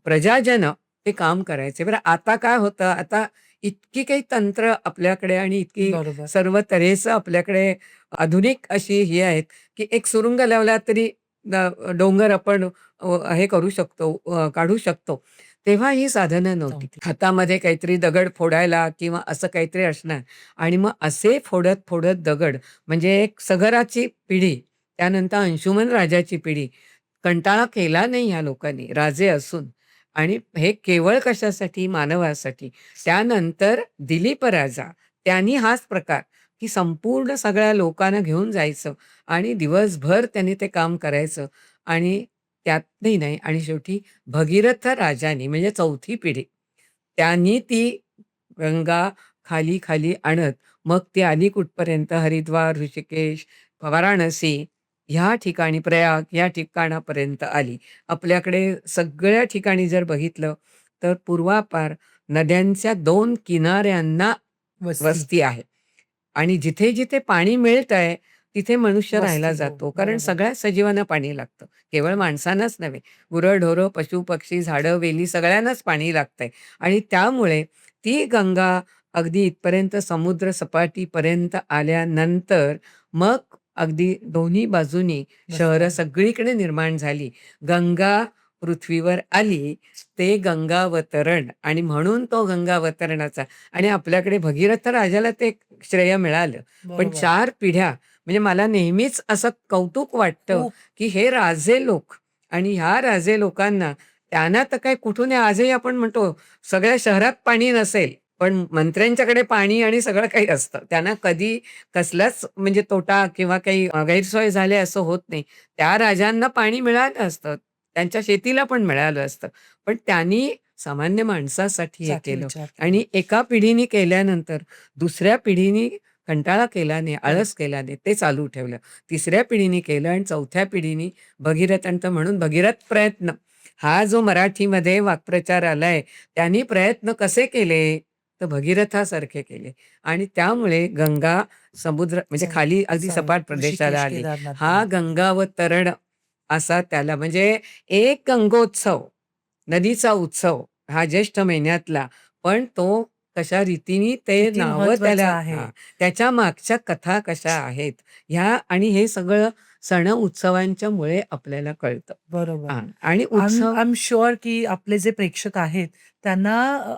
प्रजाजन ते काम करायचे. बरं आता काय होतं, आता इतकी काही तंत्र आपल्याकडे आणि इतकी बरोबर. सर्व तऱ्हेचं आपल्याकडे आधुनिक अशी ही आहेत, की एक सुरुंग लावला तरी डोंगर आपण हे करू शकतो, काढू शकतो. तेव्हा ही साधनं नव्हती. नव्हती. हातामध्ये काहीतरी दगड फोडायला किंवा असं काहीतरी असणार आणि मग असे फोडत-फोडत दगड म्हणजे एक सगराची पिढी, त्यानंतर अंशुमन राजाची पिढी. कंटाळा केला नाही ह्या लोकांनी, राजे असून आणि हे केवळ कशासाठी? मानवासाठी. त्यानंतर दिलीप राजा, त्यांनी हाच प्रकार, की संपूर्ण सगळ्या लोकांना घेऊन जायचं आणि दिवसभर त्यांनी ते काम करायचं आणि त्यातही नाही आणि शेवटी भगीरथ राजांनी म्हणजे चौथी पिढी, त्यांनी ती गंगा खाली-खाली आणत मग ती आली कुठपर्यंत हरिद्वार, ऋषिकेश, वाराणसी ह्या ठिकाणी प्रयाग या ठिकाणापर्यंत आली. आपल्याकडे सगळ्या ठिकाणी जर बघितलं तर पूर्वापार नद्यांच्या 2 किनाऱ्यांना वस्ती. वस्ती आहे. आणि जिथे-जिथे पाणी मिळतंय, तिथे मनुष्य राहायला वस्ती. हो, जातो. कारण बरोबर. सगळ्या सजीवांना पाणी लागतं. केवळ माणसांनाच नव्हे. गुरं-ढोरं, पशु-पक्षी, झाडं-वेली सगळ्यांनाच पाणी लागतंय आणि त्यामुळे ती गंगा अगदी इथपर्यंत समुद्र सपाटीपर्यंत आल्यानंतर मग अगदी दोन्ही बाजूनी शहरं बसतात. सगळीकडे निर्माण झाली. गंगा पृथ्वीवर आली, ते गंगावतरण आणि म्हणून तो गंगावतरणाचा आणि आपल्याकडे भगीरथ राजाला ते श्रेय मिळालं. पण बरोबर. 4 पिढ्या म्हणजे मला नेहमीच असं कौतुक वाटतं, खूप. की हे राजे लोक आणि ह्या राजे लोकांना त्यांना तर काय कुठून आहे आजही आपण म्हणतो सगळ्या शहरात पाणी नसेल, पण मंत्र्यांच्याकडे पाणी आणि सगळं काही असतं. त्यांना कधी कसलाच म्हणजे तोटा किंवा काही गैरसोय झाली असं होत नाही. त्या राजांना पाणी मिळालं असतं. त्यांच्या शेतीला पण मिळालं असतं. पण त्यांनी सामान्य माणसासाठी हे साठी केलं विचार केला. आणि एका पिढीने केल्यानंतर दुसऱ्या पिढीने कंटाळा केला नाही, करेक्ट. आळस केला नाही, ते चालू ठेवलं. तिसऱ्या पिढीने केलं आणि चौथ्या पिढीने भगीरथांत म्हणून भगीरथ प्रयत्न हा जो मराठीमध्ये वाक्प्रचार आलाय, त्यांनी प्रयत्न कसे केले? तर भगीरथासारखे केले आणि त्यामुळे गंगा समुद्र म्हणजे सम खाली अगदी सम सपाट प्रदेशाला ऋषिकेश, आली. हा केदारनाथला. गंगावतरण असा त्याला म्हणजे एक गंगोत्सव, नदीचा उत्सव हा ज्येष्ठ महिन्यातला, पण तो कशा रीतीने ते किती नावं महत्वाचं त्याला आहे. त्याच्या मागच्या कथा कशा आहेत, ह्या आणि हे सगळं सण-उत्सवांच्या मुळे आपल्याला कळतं. बरोबर. हां आणि आय उत्सव एम शुअर की आपले जे प्रेक्षक आहेत, त्यांना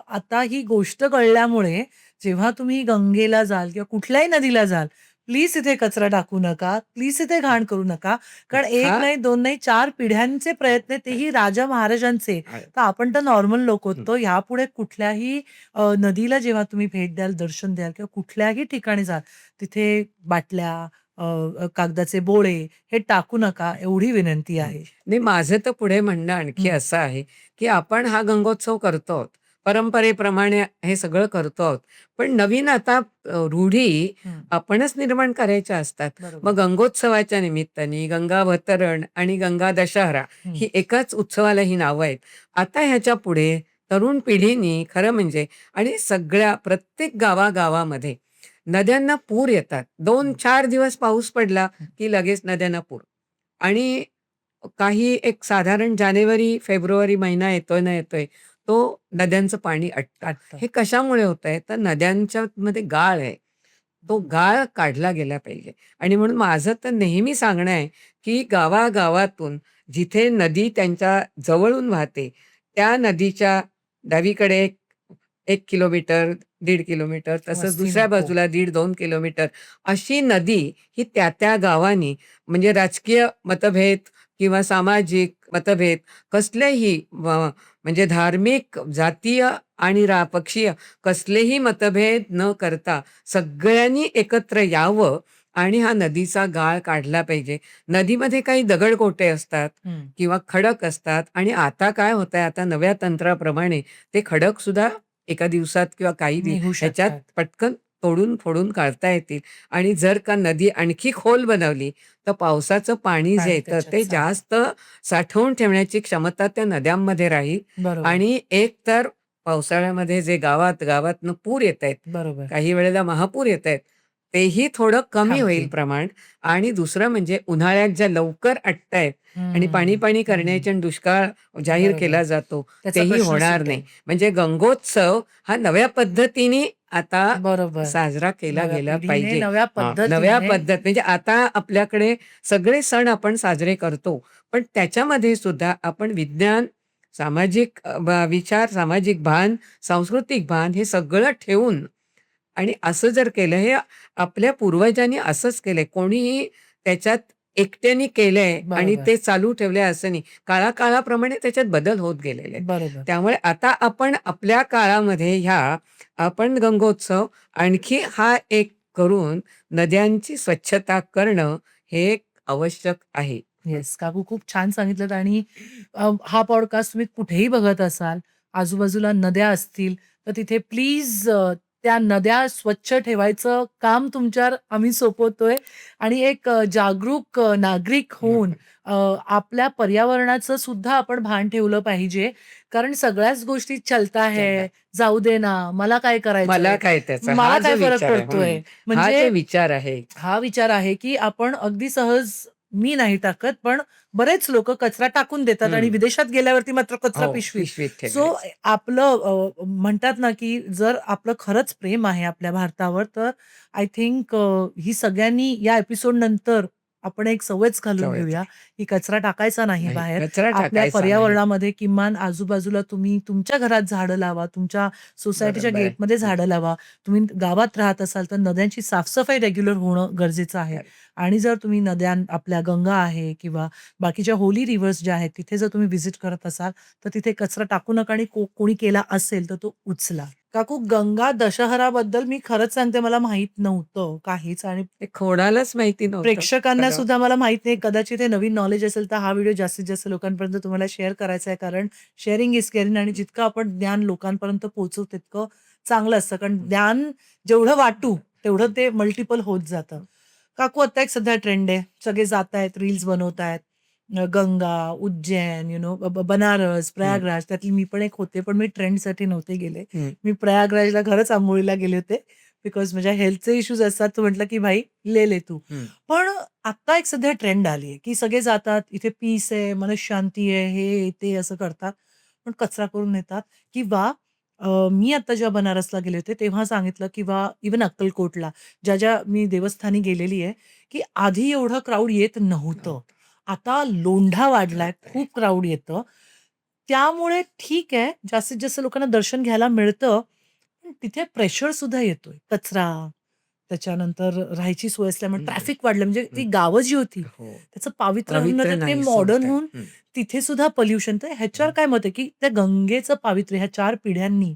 आता ही गोष्ट कळल्यामुळे जेव्हा तुम्ही गंगेला जाल किंवा कुठल्याही नदीला जाल, प्लीज तिथे कचरा टाकू नका, प्लीज तिथे घाण करू नका. कारण हा 1 नाही, 2 नाही, 4 पिढ्यांचे प्रयत्न आहेत, तेही राजा महाराजांचे. आ तर आपण तर नॉर्मल लोक हं. आहोत. ह्यापुढे कुठल्याही नदीला जेव्हा तुम्ही भेट द्याल, दर्शन द्याल किंवा कुठल्याही ठिकाणी जाल, तिथे बाटल्या, अ, कागदाचे बोळे हे टाकू नका, एवढी विनंती हं. आहे. नाही माझं तर पुढे म्हणणं आणखी हं. असं आहे, की आपण हा गंगोत्सव करतो आहोत. परंपरेप्रमाणे हे सगळं करतो आहोत. पण नवीन आता रूढी हं. आपणच निर्माण करायच्या असतात. बरोबर. मग गंगोत्सवाच्या निमित्ताने गंगावतरण आणि गंगा दशहरा हं. ही एकाच उत्सवाला ही नावं आहेत. आता ह्याच्या पुढे तरुण पिढीनी खरं म्हणजे आणि सगळ्या प्रत्येक गावागावामध्ये नद्यांना पूर येतात. हं. 2-4 दिवस पाऊस पडला, हं. की लगेच नद्यांना पूर आणि काही एक साधारण जानेवारी, फेब्रुवारी महिना येतोय ना येतोय, तो नद्यांचं पाणी अटतं. आटतं. हे कशामुळे होतंय? तर नद्यांच्या मध्ये गाळ आहे. तो गाळ काढला गेला पाहिजे आणि म्हणून माझं तर नेहमी सांगणं आहे, की गावागावातून जिथे नदी त्यांच्या जवळून वाहते, त्या नदीच्या डावीकडे 1 किलोमीटर, 1.5 किलोमीटर तसंच वस्ती दुसऱ्या नको. बाजूला 1.5-2 किलोमीटर अशी नदी ही त्या-त्या गावानी म्हणजे राजकीय मतभेद किंवा सामाजिक मतभेद कसलेही म्हणजे धार्मिक, जातीय आणि पक्षीय कसलेही मतभेद न करता सगळ्यांनी एकत्र यावं आणि हा नदीचा गाळ काढला पाहिजे. नदीमध्ये काही दगडगोटे असतात हं. किंवा खडक असतात आणि आता काय होतंय, आता नव्या तंत्राप्रमाणे ते खडकसुद्धा एका दिवसात किंवा काही निघू ह्याच्यात शकतात. पटकन तोडून फोडून काढता येतील आणि जर का नदी आणखी खोल बनवली, तर पावसाचं पाणी जे पाणी येतं त्याच्यात ते साठतं. जास्त साठवून ठेवण्याची क्षमता त्या नद्यांमध्ये राहील बरोबर, आणि एक तर पावसाळ्यामध्ये जे गावात-गावातनं पूर येतायत, बरोबर. काही वेळेला महापूर येतायत, तेही थोडं कमी होईल थांबतील. प्रमाण आणि दुसरं म्हणजे उन्हाळ्यात ज्या लवकर आटतायत आणि हं, पाणी-पाणी हं. करण्याचे आणि दुष्काळ जाहीर बरोबर. केला जातो, त्याचा तेही प्रश्न होणार नाही. सुटेल. म्हणजे गंगोत्सव हा नव्या पद्धतीने आता बरोबर. साजरा केला नव्या गेला पिढीने पाहिजे. नव्या नव्या पद्धतीने. पद्धत म्हणजे आता आपल्याकडे सगळे सण आपण साजरे करतो. पण त्याच्यामध्ये सुद्धा आपण विज्ञान, सामाजिक विचार, सामाजिक भान, सांस्कृतिक भान हे सगळं ठेवून आणि असं जर केलं हे आपल्या पूर्वजांनी असंच केलंय. कोणीही त्याच्यात एकट्याने केलंय आणि बरोबर, ते चालू ठेवलंय असं नाही. काळाकाळाप्रमाणे त्याच्यात बदल होत गेलेले आहेत. बरोबर. त्यामुळे आता आपण आपल्या काळामध्ये आपण गंगोत्सव आणखी हा एक करून नद्यांची स्वच्छता करणं हे एक आवश्यक आहे. येस, काकू खूप छान सांगितलत आणि हा पॉडकास्ट तुम्ही कुठेही बघत असाल, आजूबाजूला नद्या असतील, तर तिथे प्लीज त्या नद्या स्वच्छ ठेवायचं काम तुमच्यावर आम्ही सोपवतोय आणि एक जागरूक नागरिक होऊन आपल्या पर्यावरणाचं सुद्धा आपण भान ठेवलं पाहिजे. कारण सगळ्याच गोष्टी चलता है, चलता. जाऊ दे ना, मला काय मला करायचंय? काय त्याचा मला हा काय जो फरक विचार आहे पडतोय? हा म्हणजे जो विचार आहे. हा विचार आहे, की आपण अगदी सहज मी नाही टाकत, पण बरेच लोकं कचरा टाकून देतात आणि हं. विदेशात गेल्यावरती मात्र कचरा हो, पिशवीत. पिशवीत सो ठेवायचं. आपलं म्हणतात ना, की जर आपलं खरंच प्रेम आहे आपल्या भारतावर, तर आय थिंक ही सगळ्यांनी या एपिसोड नंतर आपण एक सवयच घालून सवयच घेऊया, आहे. की कचरा टाकायचा नाही नाही, बाहेर. कचरा आपल्या टाकायचा नाही. पर्यावरणामध्ये किमान आजूबाजूला तुम्ही तुमच्या घरात झाडं लावा, तुमच्या सोसायटीच्या बरोबर आहे. गेटमध्ये हं. झाडं लावा. तुम्ही गावात राहत असाल, तर नद्यांची साफ-सफाई रेग्युलर होणं गरजेचं आहे. खरं. आणि जर तुम्ही नद्या आपल्या गंगा आहे किंवा बाकीच्या होली रिव्हर्स ज्या आहेत, तिथे जर तुम्ही व्हिजिट करत असाल, तर तिथे कचरा टाकू नका आणि कोणी केला असेल, तर तो उचला. काकू गंगा दशहराबद्दल मी खरंच सांगते मला माहीत नव्हतं काहीच आणि ते कोणालाच माहिती नव्हतं प्रेक्षकांना खरं. सुद्धा मला माहीत नाही. कदाचित हे नवीन नॉलेज असेल, तर हा व्हिडिओ जास्तीत जास्त लोकांपर्यंत तुम्हाला शेअर करायचा आहे. कारण शेअरिंग इज केअरिंग आणि जितकं आपण ज्ञान लोकांपर्यंत पोहोचवू, तितकं चांगलं असतं. कारण ज्ञान जेवढं वाटू, तेवढं ते मल्टिपल होत जातं. काकू आता एक सध्या ट्रेंड आहे. सगळे जातायत, रील्स बनवतायत. गंगा, उज्जैन, बनारस, हं, प्रयागराज त्यातली मी पण एक होते. पण मी ट्रेंडसाठी नव्हते गेले. हं. मी प्रयागराजला खरंच अंघोळीला गेले होते. बिकॉज माझ्या हेल्थचे इश्यूज असतात. तर म्हटलं, की "भाई ले तू." हं. पण आता एक सध्या ट्रेंड आली आहे, की सगळे जातात, इथे पीस आहे, मनःशांती आहे, हे, ते असं करतात. पण कचरा करून येतात किंवा मी आता जेव्हा बनारसला गेले होते, तेव्हा सांगितलं किंवा इव्हन अक्कलकोटला, ज्या मी देवस्थानी गेलेली आहे, की आधी एवढं क्राउड येत नव्हतं. नव्हतं. आता लोंढा वाढलाय, बापरे! खूप क्राउड येतं. त्यामुळे ठीक आहे, जास्तीत जास्त लोकांना दर्शन घ्यायला मिळतं. पण तिथे प्रेशर सुद्धा येतोय. कचरा, त्याच्यानंतर राहायची सोय असल्यामुळे हं, ट्रॅफिक वाढलं. म्हणजे हं. ती गावं जी होती, हो. त्याचं पावित्र्य राहिलं पवित्र तर ते नाहीसं मॉडर्न होत आहे. होऊन हं, तिथे सुद्धा पोल्युशन. तर ह्याच्यावर हं. काय मत आहे, की त्या गंगेचं पावित्र्य ह्या 4 पिढ्यांनी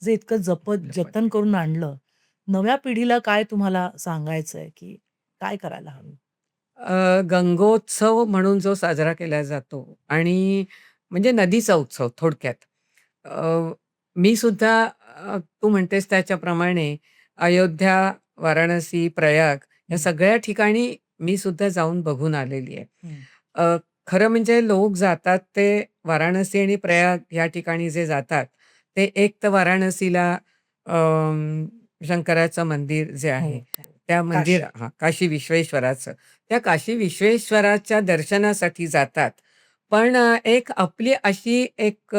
जे इतकं जपत जपत जतन आहे. करून आणलं, नव्या पिढीला काय तुम्हाला सांगायचंय, की काय करायला हवं? गंगोत्सव म्हणून जो साजरा केला जातो आणि म्हणजे नदीचा उत्सव थोडक्यात. अ, मी सुद्धा तू म्हणतेस त्याच्याप्रमाणे अयोध्या, वाराणसी, प्रयाग या हं, सगळ्या ठिकाणी मी सुद्धा जाऊन बघून आलेली आहे. हं. अ, खरं म्हणजे लोक जातात ते वाराणसी आणि प्रयाग या ठिकाणी जे जातात, ते एक तर वाराणसीला शंकराचं मंदिर जे हो, आहे, हो. त्या मंदिर काशी. हां, काशी विश्वेश्वराचं. त्या काशी विश्वेश्वराच्या दर्शनासाठी जातात. पण एक आपली अशी एक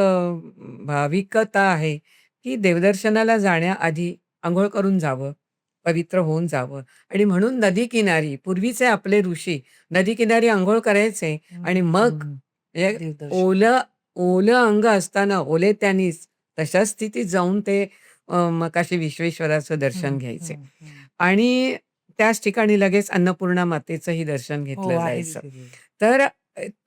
भाविकता आहे, की देवदर्शनाला जाण्याआधी अंघोळ करून जावं, पवित्र होऊन जावं आणि म्हणून नदीकिनारी पूर्वीचे आपले ऋषी नदीकिनारी अंघोळ करायचे आणि मग हं. म्हणजे देवदर्शन. ओलं ओलं अंग असताना ओलेत्यानीच तशा स्थितीत जाऊन ते मग काशी विश्वेश्वराचं दर्शन हं, घ्यायचे. हं, हं. आणि त्याच ठिकाणी लगेच अन्नपूर्णा मातेचंही दर्शन हो, घेतलं आहे जायचं. तिथे देव. तर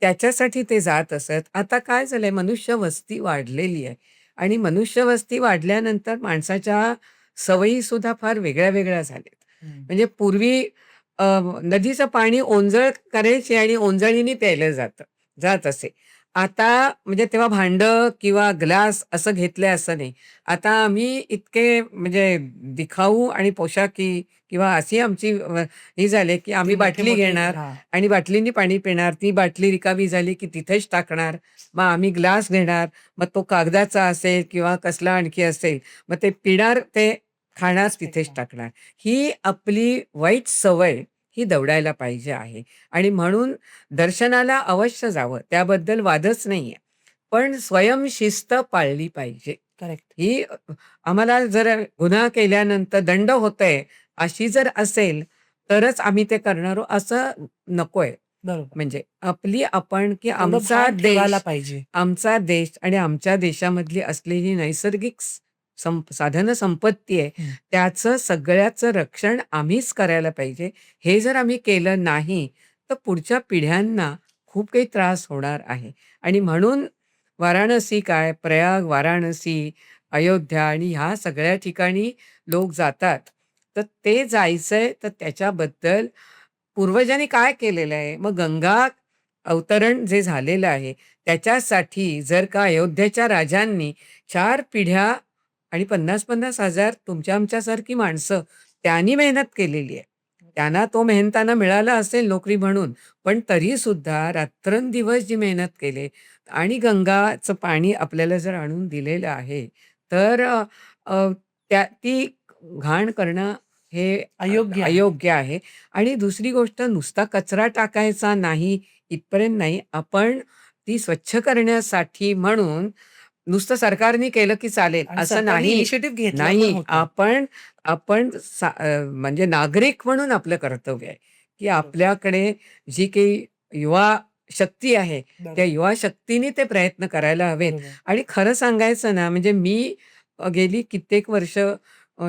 त्याच्यासाठी ते जात असत. आता काय झालंय मनुष्य वस्ती वाढलेली आहे आणि मनुष्य वस्ती वाढल्यानंतर माणसाच्या सवयीसुद्धा फार वेगळ्या-वेगळ्या झाल्यात. हं. म्हणजे पूर्वी अ, नदीचं पाणी ओंजळ करायची आणि ओंजळीने प्यायलं जात असे. आता म्हणजे तेव्हा भांडं किंवा ग्लास असं घेतलंय असं नाही. आता आम्ही इतके म्हणजे दिखाऊ आणि पोशाखी किंवा अशी आमची ही झाली की ते आम्ही बाटली मोठे-मोठे घेणार हां. आणि बाटलीनी पाणी पिणार. ती बाटली रिकामी झाली की तिथेच टाकणार. मग आम्ही ग्लास घेणार. मग तो कागदाचा असेल किंवा कसला आणखी असेल. मग ते पिणार, ते खाणार, तिथेच तिथेच फेकणार. टाकणार. ही आपली वाईट सवय ही दवडायला पाहिजे आहे आणि म्हणून दर्शनाला अवश्य जावं, त्याबद्दल वादच नाहीये. पण स्वयंशिस्त पाळली पाहिजे. करेक्ट. ही आम्हाला जर गुन्हा केल्यानंतर दंड होतोय, अशी जर असेल, तरच आम्ही ते करणार आहोत, असं नकोय. बरोबर. म्हणजे आपली आपण की तेवढं आमचा भान ठेवायला देश पाहिजे. आमचा देश आणि आमच्या देशामधली असलेली नैसर्गिक साधन संपत्ती आहे, हं. त्याचं सगळ्याचं रक्षण आम्हीच करायला पाहिजे. हे जर आम्ही केलं नाही, तर पुढच्या पिढ्यांना खूप काही त्रास होणार आहे आणि म्हणून वाराणसी काय, प्रयाग, वाराणसी, अयोध्या आणि ह्या सगळ्या ठिकाणी लोक जातात. तर ते जायचंय तर त्याच्याबद्दल पूर्वजांनी काय केलेलं आहे? मग गंगा अवतरण जे झालेलं आहे, त्याच्यासाठी जर का अयोध्येच्या राजांनी 4 पिढ्या आणि 50,000-50,000 तुमच्या आमच्यासारखी माणसं त्यांनी मेहनत केलेली आहे. त्यांना तो मेहनताना मिळाला असेल नोकरी म्हणून, पण तरीसुद्धा रात्रंदिवस जी मेहनत केली आणि गंगाचं पाणी आपल्याला जर आणून दिलेलं आहे, तर अ, ती घाण करणं हे अयोग्य आहे. अयोग्य आहे. आणि दुसरी गोष्ट नुसता कचरा टाकायचा नाही, इथपर्यंत नाही. आपण ती स्वच्छ करण्यासाठी म्हणून नुसतं सरकारने केलं की चालेल आणि असं सरकारने नाही. इनिशिएटिव्ह घेतला पण नाही, होता. आपण आपण म्हणजे नागरिक म्हणून आपलं कर्तव्य आहे, की बरोबर, आपल्याकडे जी काही युवा शक्ती आहे, त्या बरोबर, युवा शक्तीने ते प्रयत्न करायला हवेत. बरोबर. आणि खरं सांगायचं ना, म्हणजे मी गेली कित्येक वर्ष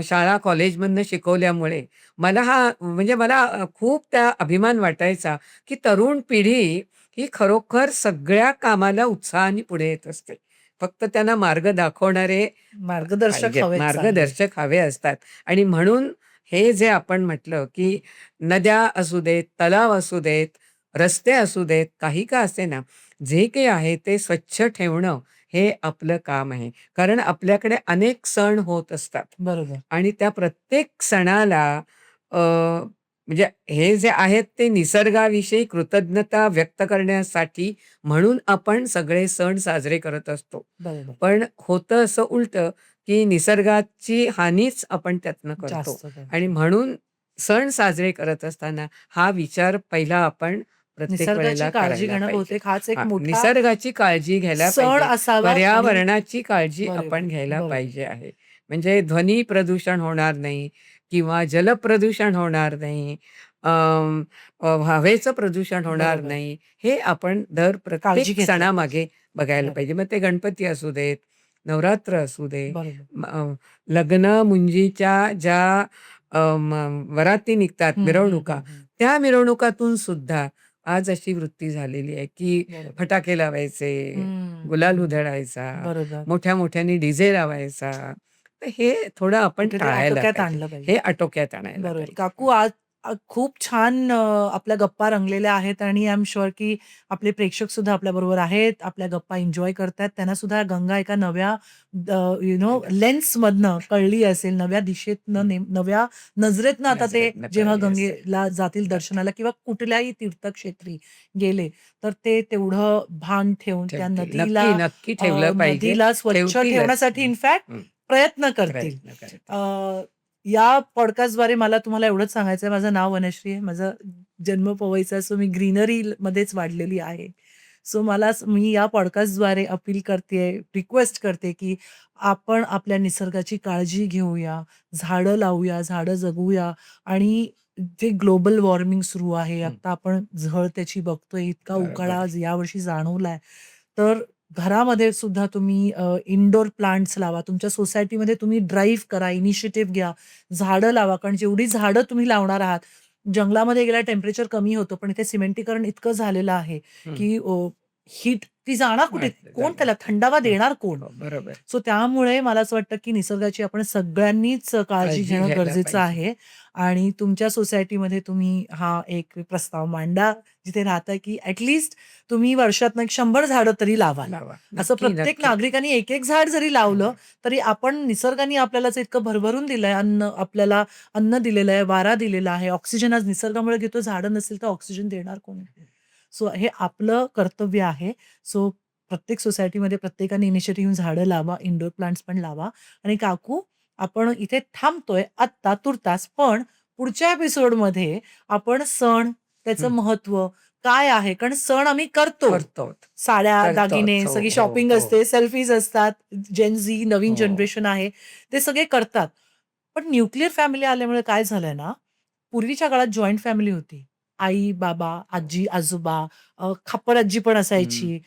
शाळा कॉलेजमधनं शिकवल्यामुळे मला म्हणजे मला खूप त्या अभिमान वाटायचा, की तरुण पिढी ही खरोखर सगळ्या कामाला उत्साहाने पुढे येत असते. फक्त त्यांना मार्ग दाखवणारे मार्गदर्शक पाहिजेत, हवेत चांगले. मार्गदर्शक हवे असतात. आणि म्हणून हे जे आपण म्हटलं, की नद्या असू देत, तलाव असू देत, रस्ते असू देत, काही का असेना, जे काही आहे ते स्वच्छ ठेवणं हे आपलं काम आहे. कारण आपल्याकडे अनेक सण होत असतात बरोबर. आणि त्या प्रत्येक सणाला म्हणजे हे जे आहेत ते निसर्गाविषयी कृतज्ञता व्यक्त करण्यासाठी म्हणून आपण सगळे सण साजरे करत असतो. बरोबर. पण होतं असं उलटं, की निसर्गाची हानीच आपण त्यातनं करतो जास्त आणि करतो. म्हणून सण साजरे करत असताना हा विचार पहिला आपण प्रत्येक निसर्गाची वेळेला काळजी करायला घेणं पाहिजे. बहुतेक हाच एक हां, मोठा निसर्गाची काळजी घ्यायला सण पाहिजे. असावा आणि पर्यावरणाची काळजी बरोबर, आपण घ्यायला बरोबर, पाहिजे आहे. म्हणजे ध्वनी प्रदूषण होणार नाही किंवा जलप्रदूषण होणार नाही, अं, हवेचं प्रदूषण होणार बरोबर. नाही. हे आपण दर काळजी प्रत्येक घेतलं पाहिजे. सणामागे बघायला बरोबर, पाहिजे. मग ते गणपती असू देत, नवरात्र असू दे, बरोबर. लग्न मुंजीच्या ज्या वराती निघतात, हं, हं, मिरवणुका, हं, हं. त्या मिरवणुकातून सुद्धा आज अशी वृत्ती झालेली आहे, की बरोबर. फटाके लावायचे, हं, गुलाल हं. उधळायचा, बरोबर. मोठ्या मोठ्याने डीजे लावायचा. तर हे थोडं आपण कुठेतरी टाळायला आटोक्यात पाहिजे. आणलं पाहिजे. हे आटोक्यात आणायला बरोबर. पाहिजे. काकू आज खूप छान आपल्या गप्पा रंगलेल्या आहेत आणि आय एम शुअर की आपले प्रेक्षक सुद्धा आपल्याबरोबर आहेत. आपल्या गप्पा एन्जॉय करतायत. त्यांना सुद्धा गंगा एका नव्या यू नो पहिलं. लेन्समधनं कळली असेल. नव्या दिशेतनं हं. नव्या नजरेतनं आता ते नजरेतनं जेव्हा कळली असेल. गंगेला जातील जाते. दर्शनाला किंवा कुठल्याही तीर्थक्षेत्री गेले, तर ते तेवढं भान ठेवून त्या ठेवतील. नक्की, नक्की ठेवलं पाहिजे. नदीला स्वच्छ ठेवतीलच. ठेवण्यासाठी इनफॅक्ट हं. प्रयत्न करतील. प्रयत्न करतील. अ, या पॉडकास्टद्वारे मला तुम्हाला एवढंच सांगायचं आहे, माझं नाव वनश्री आहे. माझा जन्म पवईचा सो मी ग्रीनरीमध्येच वाढलेली आहे. सो मी या पॉडकास्टद्वारे अपील करतेय, रिक्वेस्ट करते, की आपण आपल्या निसर्गाची काळजी घेऊया, झाडं लावूया, झाडं जगवूया आणि जे ग्लोबल वॉर्मिंग सुरू आहे, हं. आता आपण झळ त्याची बघतोय, इतका बरोबर उकाडा आहे. आज यावर्षी जाणवलाय. तर घरामध्ये सुद्धा तुम्ही इनडोअर प्लांट्स लावा. तुमच्या सोसायटीमध्ये तुम्ही ड्राईव्ह करा, इनिशिएटिव्ह घ्या, झाडं लावा. कारण जेवढी झाडं तुम्ही लावणार आहात, जंगलामध्ये गेल्यावर टेम्परेचर कमी होतं, पण इथे सिमेंटीकरण इतकं झालेलं आहे, हं. की हीट ती जाणार कुठे? कोण जाणार त्याला नाही. थंडावा हं. देणार कोण? हो, बरोबर. सो त्यामुळे मला असं वाटतं, की निसर्गाची आपण सगळ्यांनीच काळजी काळजी घेणं घ्यायला गरजेचं पाहिजे. आहे आणि तुमच्या सोसायटीमध्ये तुम्ही हा एक प्रस्ताव मांडा, जिथे राहताय, की तुम्ही वर्षातनं एक 100 झाडं तरी लावाल. लावा. असं नक्की, प्रत्येक नक्की. नागरिकाने एक-एक झाड जरी लावलं, लावा. तरी आपण निसर्गाने आपल्याला जे इतकं भरभरून दिलंय, आपल्याला अन्न दिलेलं आहे, वारा दिलेला आहे, ऑक्सिजन आज निसर्गामुळे घेतो. झाडं नसतील तर ऑक्सिजन देणार कोण? सो हे आपलं कर्तव्य आहे. सो प्रत्येक सोसायटीमध्ये प्रत्येकाने इनिशिएटिव्ह घेऊन झाडं लावा, इंडोर प्लांट्स पण लावा आणि काकू आपण इथे थांबतोय आत्ता तुर्तास, पण पुढच्या एपिसोडमध्ये आपण सण, त्याचं हं. महत्त्व काय आहे? कारण सण आम्ही करतो. करतो. साड्या, करतोच. दागिने, हो, सगळी हो, शॉपिंग हो. असते, सेल्फीज असतात, जेन झी नवीन हो. जनरेशन आहे, ते सगळे करतात. पण न्यूक्लिअर फॅमिली आल्यामुळे काय झालंय ना, पूर्वीच्या काळात जॉइंट फॅमिली होती. आई, बाबा, आजी, आजोबा, खापर आजी पण हं. असायची.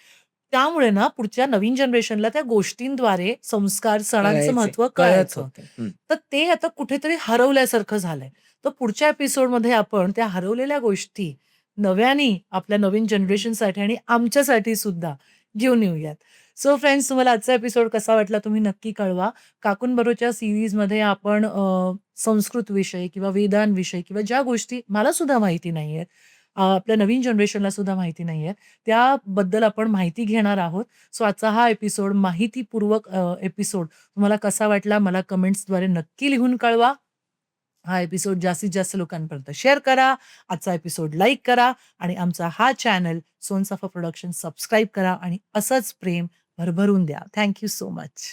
त्यामुळे ना पुढच्या नवीन जनरेशनला त्या गोष्टींद्वारे संस्कार, सणांचं कळायचे. महत्त्व कळत कळायचं. होते. हं. तर ते आता कुठेतरी हरवल्यासारखं झालंय. तर पुढच्या एपिसोडमध्ये आपण त्या हरवलेल्या गोष्टी नव्याने आपल्या नवीन हं. जनरेशनसाठी आणि आमच्यासाठी सुद्धा घेऊन येऊयात. सो फ्रेंड्स, तुम्हाला आजचा एपिसोड कसा वाटला तुम्ही नक्की कळवा. काकूंबरोबरच्या सीरीजमध्ये आपण संस्कृत विषय किंवा वेदांविषयी किंवा ज्या गोष्टी मला सुद्धा माहिती नाहीयेत, आपल्या नवीन जनरेशनला सुद्धा माहिती नाहीये. त्याबद्दल आपण माहिती घेणार आहोत. सो आजचा हा एपिसोड माहितीपूर्वक एपिसोड तुम्हाला कसा वाटला मला कमेंट्सद्वारे नक्की लिहून कळवा. हा एपिसोड जास्तीत जास्त लोकांपर्यंत शेअर करा. आजचा एपिसोड लाईक करा आणि आमचा हा चॅनल सोनचाफा प्रोडक्शन सबस्क्राईब करा आणि असंच प्रेम भरभरून द्या. Thank you so much.